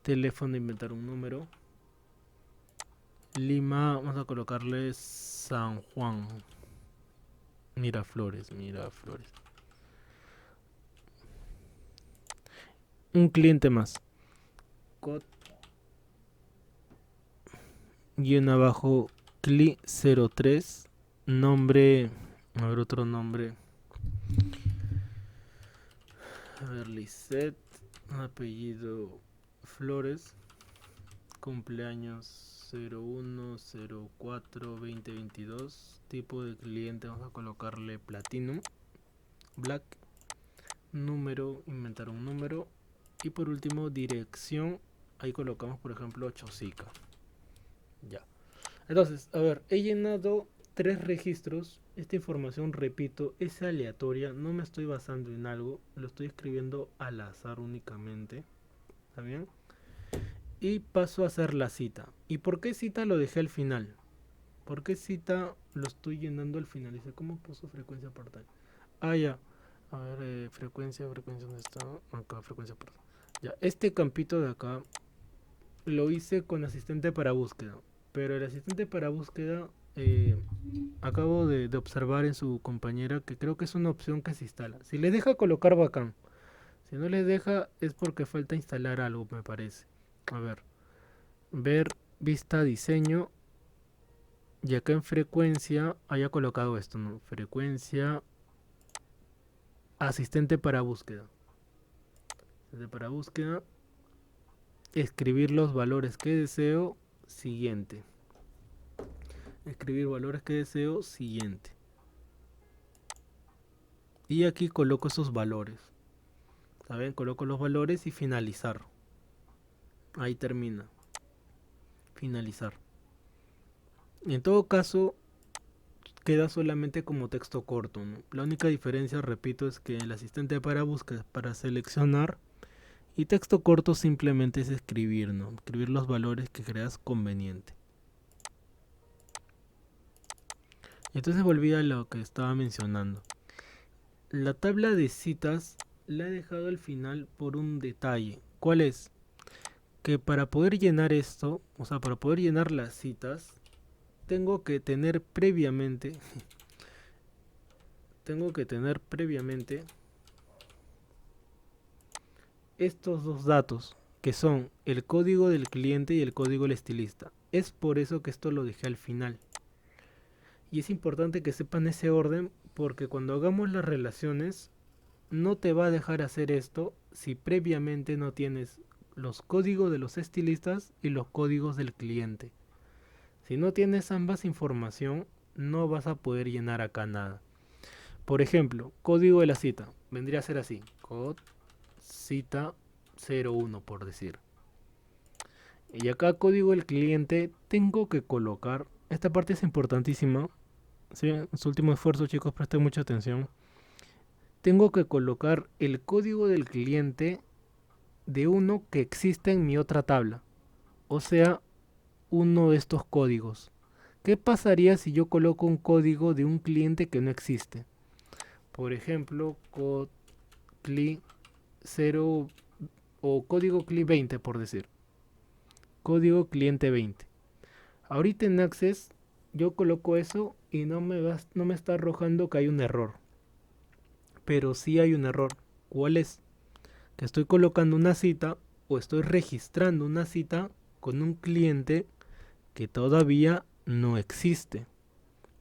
Teléfono, inventar un número. Lima, vamos a colocarle San Juan. Miraflores, Miraflores. Un cliente más. Cot guión abajo Cli03. Nombre. A ver, otro nombre. A ver, Lisette. Apellido Flores. Cumpleaños 01 04 2022. Tipo de cliente vamos a colocarle Platinum. Black. Número, inventar un número. Y por último, dirección. Ahí colocamos, por ejemplo, Chosica. Ya. Entonces, a ver, he llenado tres registros. Esta información, repito, es aleatoria. No me estoy basando en algo. Lo estoy escribiendo al azar únicamente. ¿Está bien? Y paso a hacer la cita. ¿Y por qué cita lo dejé al final? ¿Por qué cita lo estoy llenando al final? Dice, ¿cómo puso frecuencia portal? Ah, ya. A ver, frecuencia, ¿dónde está? Acá, frecuencia portal. Ya, este campito de acá lo hice con asistente para búsqueda. Pero el asistente para búsqueda acabo de observar en su compañera que creo que es una opción que se instala. Si le deja colocar, bacán. Si no le deja es porque falta instalar algo, me parece. A ver, vista, diseño. Y acá en frecuencia haya colocado esto, ¿no? Frecuencia, asistente para búsqueda. Asistente para búsqueda. Escribir los valores que deseo. Siguiente. Escribir valores que deseo. Siguiente. Y aquí coloco esos valores. ¿Saben? Coloco los valores y finalizar. Ahí termina. Finalizar. En todo caso, queda solamente como texto corto, ¿no? La única diferencia, repito, es que el asistente para búsqueda para seleccionar y texto corto simplemente es escribir, ¿no? Escribir los valores que creas conveniente. Y entonces volví a lo que estaba mencionando. La tabla de citas la he dejado al final por un detalle. ¿Cuál es? Que para poder llenar esto, o sea, para poder llenar las citas, tengo que tener previamente estos dos datos, que son el código del cliente y el código del estilista. Es por eso que esto lo dejé al final. Y es importante que sepan ese orden porque cuando hagamos las relaciones no te va a dejar hacer esto si previamente no tienes los códigos de los estilistas y los códigos del cliente. Si no tienes ambas información, no vas a poder llenar acá nada. Por ejemplo, código de la cita. Vendría a ser así. Code cita 01 por decir. Y acá código del cliente tengo que colocar. Esta parte es importantísima. ¿Sí? En su último esfuerzo, chicos, presten mucha atención. Tengo que colocar el código del cliente de uno que existe en mi otra tabla. O sea, uno de estos códigos. ¿Qué pasaría si yo coloco un código de un cliente que no existe? Por ejemplo, cli 0 o código cli 20 por decir. Código cliente 20. Ahorita en Access yo coloco eso y no me está arrojando que hay un error. Pero sí hay un error. ¿Cuál es? Que estoy colocando una cita o estoy registrando una cita con un cliente que todavía no existe.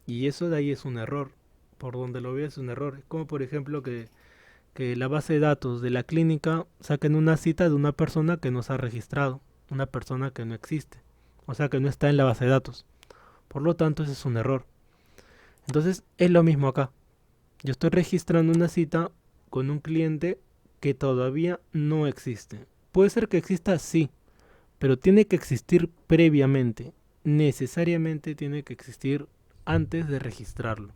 Y eso de ahí es un error. Por donde lo veo es un error. Es como por ejemplo que la base de datos de la clínica saquen una cita de una persona que no se ha registrado. Una persona que no existe. O sea que no está en la base de datos. Por lo tanto ese es un error. Entonces es lo mismo acá. Yo estoy registrando una cita con un cliente que todavía no existe. Puede ser que exista, sí, pero tiene que existir previamente. Necesariamente tiene que existir antes de registrarlo.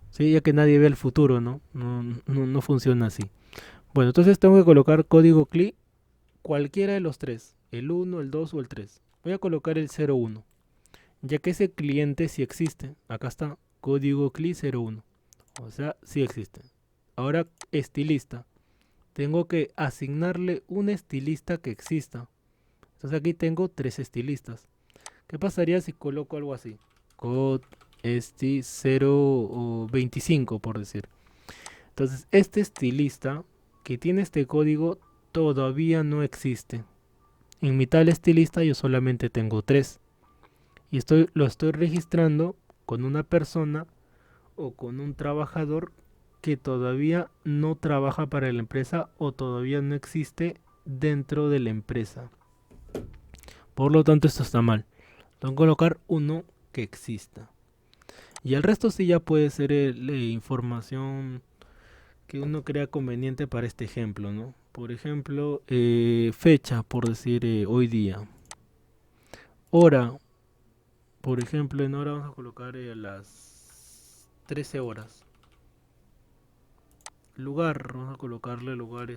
Sí, ya que nadie ve el futuro, ¿no? No funciona así. Bueno, entonces tengo que colocar código CLI, cualquiera de los tres, el 1, el 2 o el 3. Voy a colocar el 01, ya que ese cliente sí existe. Acá está, código CLI 01. O sea, sí existe. Ahora, estilista. Tengo que asignarle un estilista que exista. Entonces aquí tengo 3 estilistas. ¿Qué pasaría si coloco algo así? Code esti 0 o 25 por decir. Entonces este estilista que tiene este código todavía no existe. En mi tal estilista yo solamente tengo 3. Y lo estoy registrando con una persona o con un trabajador que todavía no trabaja para la empresa o todavía no existe dentro de la empresa. Por lo tanto esto está mal. Tengo que colocar uno que exista. Y el resto sí ya puede ser información que uno crea conveniente para este ejemplo, ¿no? Por ejemplo, fecha, por decir hoy día. Hora, por ejemplo, en hora vamos a colocar a las 13 horas. Lugar, vamos a colocarle lugar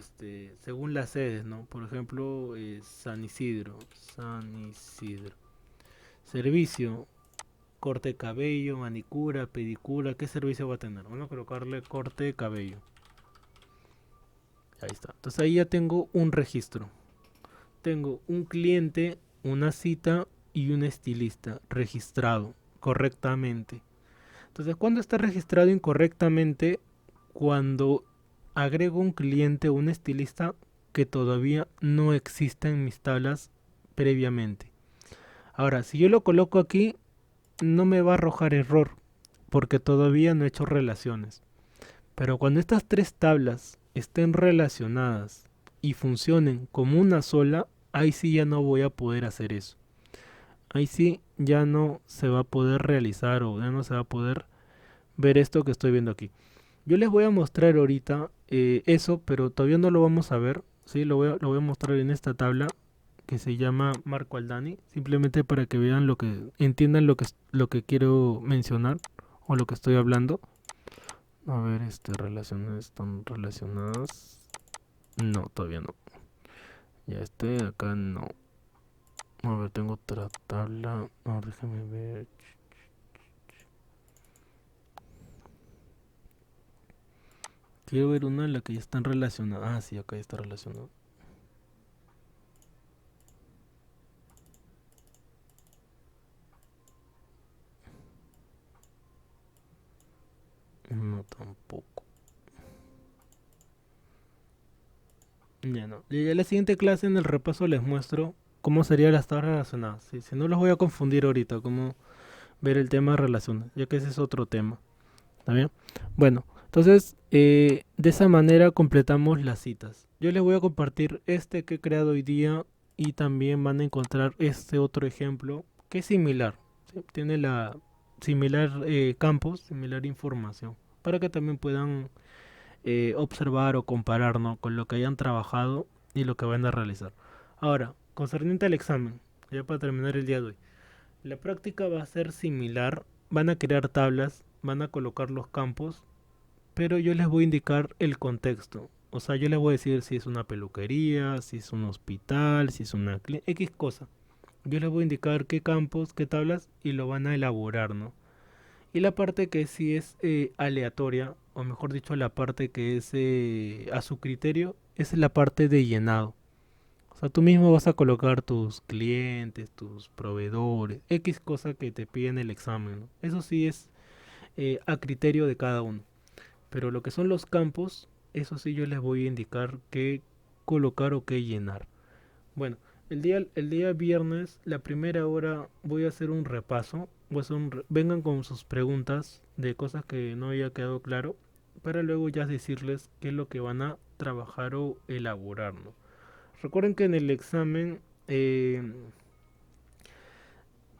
según las sedes, ¿no? Por ejemplo, San Isidro. Servicio, corte de cabello, manicura, pedicura. ¿Qué servicio va a tener? Vamos a colocarle corte de cabello. Ahí está. Entonces ahí ya tengo un registro. Tengo un cliente, una cita y un estilista registrado correctamente. Entonces, ¿cuándo está registrado incorrectamente? Cuando agrego un cliente o un estilista que todavía no existe en mis tablas previamente. Ahora, si yo lo coloco aquí, no me va a arrojar error, porque todavía no he hecho relaciones. Pero cuando estas 3 tablas estén relacionadas y funcionen como una sola, ahí sí ya no voy a poder hacer eso. Ahí sí ya no se va a poder realizar o ya no se va a poder ver esto que estoy viendo aquí. Yo les voy a mostrar ahorita eso, pero todavía no lo vamos a ver. ¿Sí? Lo voy a mostrar en esta tabla que se llama Marco Aldani, simplemente para que vean entiendan lo que quiero mencionar o lo que estoy hablando. A ver, relaciones están relacionadas. No, todavía no. Ya acá no. A ver, tengo otra tabla. A ver, déjame ver. Quiero ver una en la que ya están relacionadas. Ah, sí, acá ya está relacionado. No, tampoco. Ya no. Y en la siguiente clase en el repaso les muestro cómo serían las tablas relacionadas. Sí, si no los voy a confundir ahorita, cómo ver el tema de relaciones, ya que ese es otro tema. ¿Está bien? Bueno, Entonces, de esa manera completamos las citas. Yo les voy a compartir este que he creado hoy día y también van a encontrar este otro ejemplo que es similar. ¿Sí? Tiene la similar campos, similar información, para que también puedan observar o comparar, ¿no?, con lo que hayan trabajado y lo que van a realizar. Ahora, concerniente al examen, ya para terminar el día de hoy. La práctica va a ser similar, van a crear tablas, van a colocar los campos, pero yo les voy a indicar el contexto. O sea, yo les voy a decir si es una peluquería, si es un hospital, si es una X cosa. Yo les voy a indicar qué campos, qué tablas y lo van a elaborar, ¿no? Y la parte que sí es aleatoria, o mejor dicho, la parte que es a su criterio, es la parte de llenado. O sea, tú mismo vas a colocar tus clientes, tus proveedores, X cosa que te piden el examen, ¿no? Eso sí es a criterio de cada uno. Pero lo que son los campos, eso sí yo les voy a indicar qué colocar o qué llenar. Bueno, el día viernes, la primera hora, voy a hacer un repaso. Vengan con sus preguntas de cosas que no haya quedado claro, para luego ya decirles qué es lo que van a trabajar o elaborar, ¿no? Recuerden que en el examen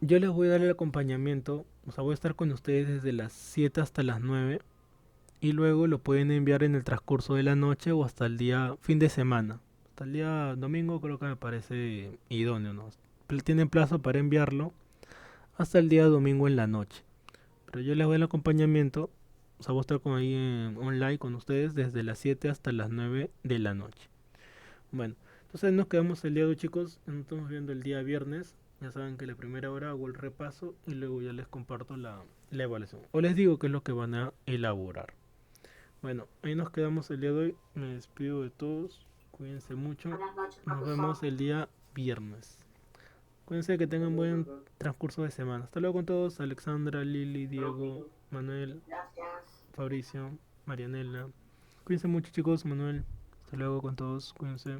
yo les voy a dar el acompañamiento, o sea, voy a estar con ustedes desde las 7 hasta las 9 y luego lo pueden enviar en el transcurso de la noche o hasta el día fin de semana. Hasta el día domingo creo que me parece idóneo, ¿no? Tienen plazo para enviarlo hasta el día domingo en la noche. Pero yo les doy el acompañamiento, o sea, voy a estar ahí online con ustedes desde las 7 hasta las 9 de la noche. Bueno, entonces nos quedamos el día de hoy, chicos. Nos estamos viendo el día viernes. Ya saben que la primera hora hago el repaso y luego ya les comparto la evaluación. O les digo qué es lo que van a elaborar. Bueno, ahí nos quedamos el día de hoy. Me despido de todos. Cuídense mucho. Buenas noches, Nos profesor. vemos el día viernes. Cuídense, que tengan buen transcurso de semana. Hasta luego con todos. Alexandra, Lili, Diego, Manuel, Gracias. Fabricio, Marianela. Cuídense mucho, chicos. Manuel. Hasta luego con todos. Cuídense.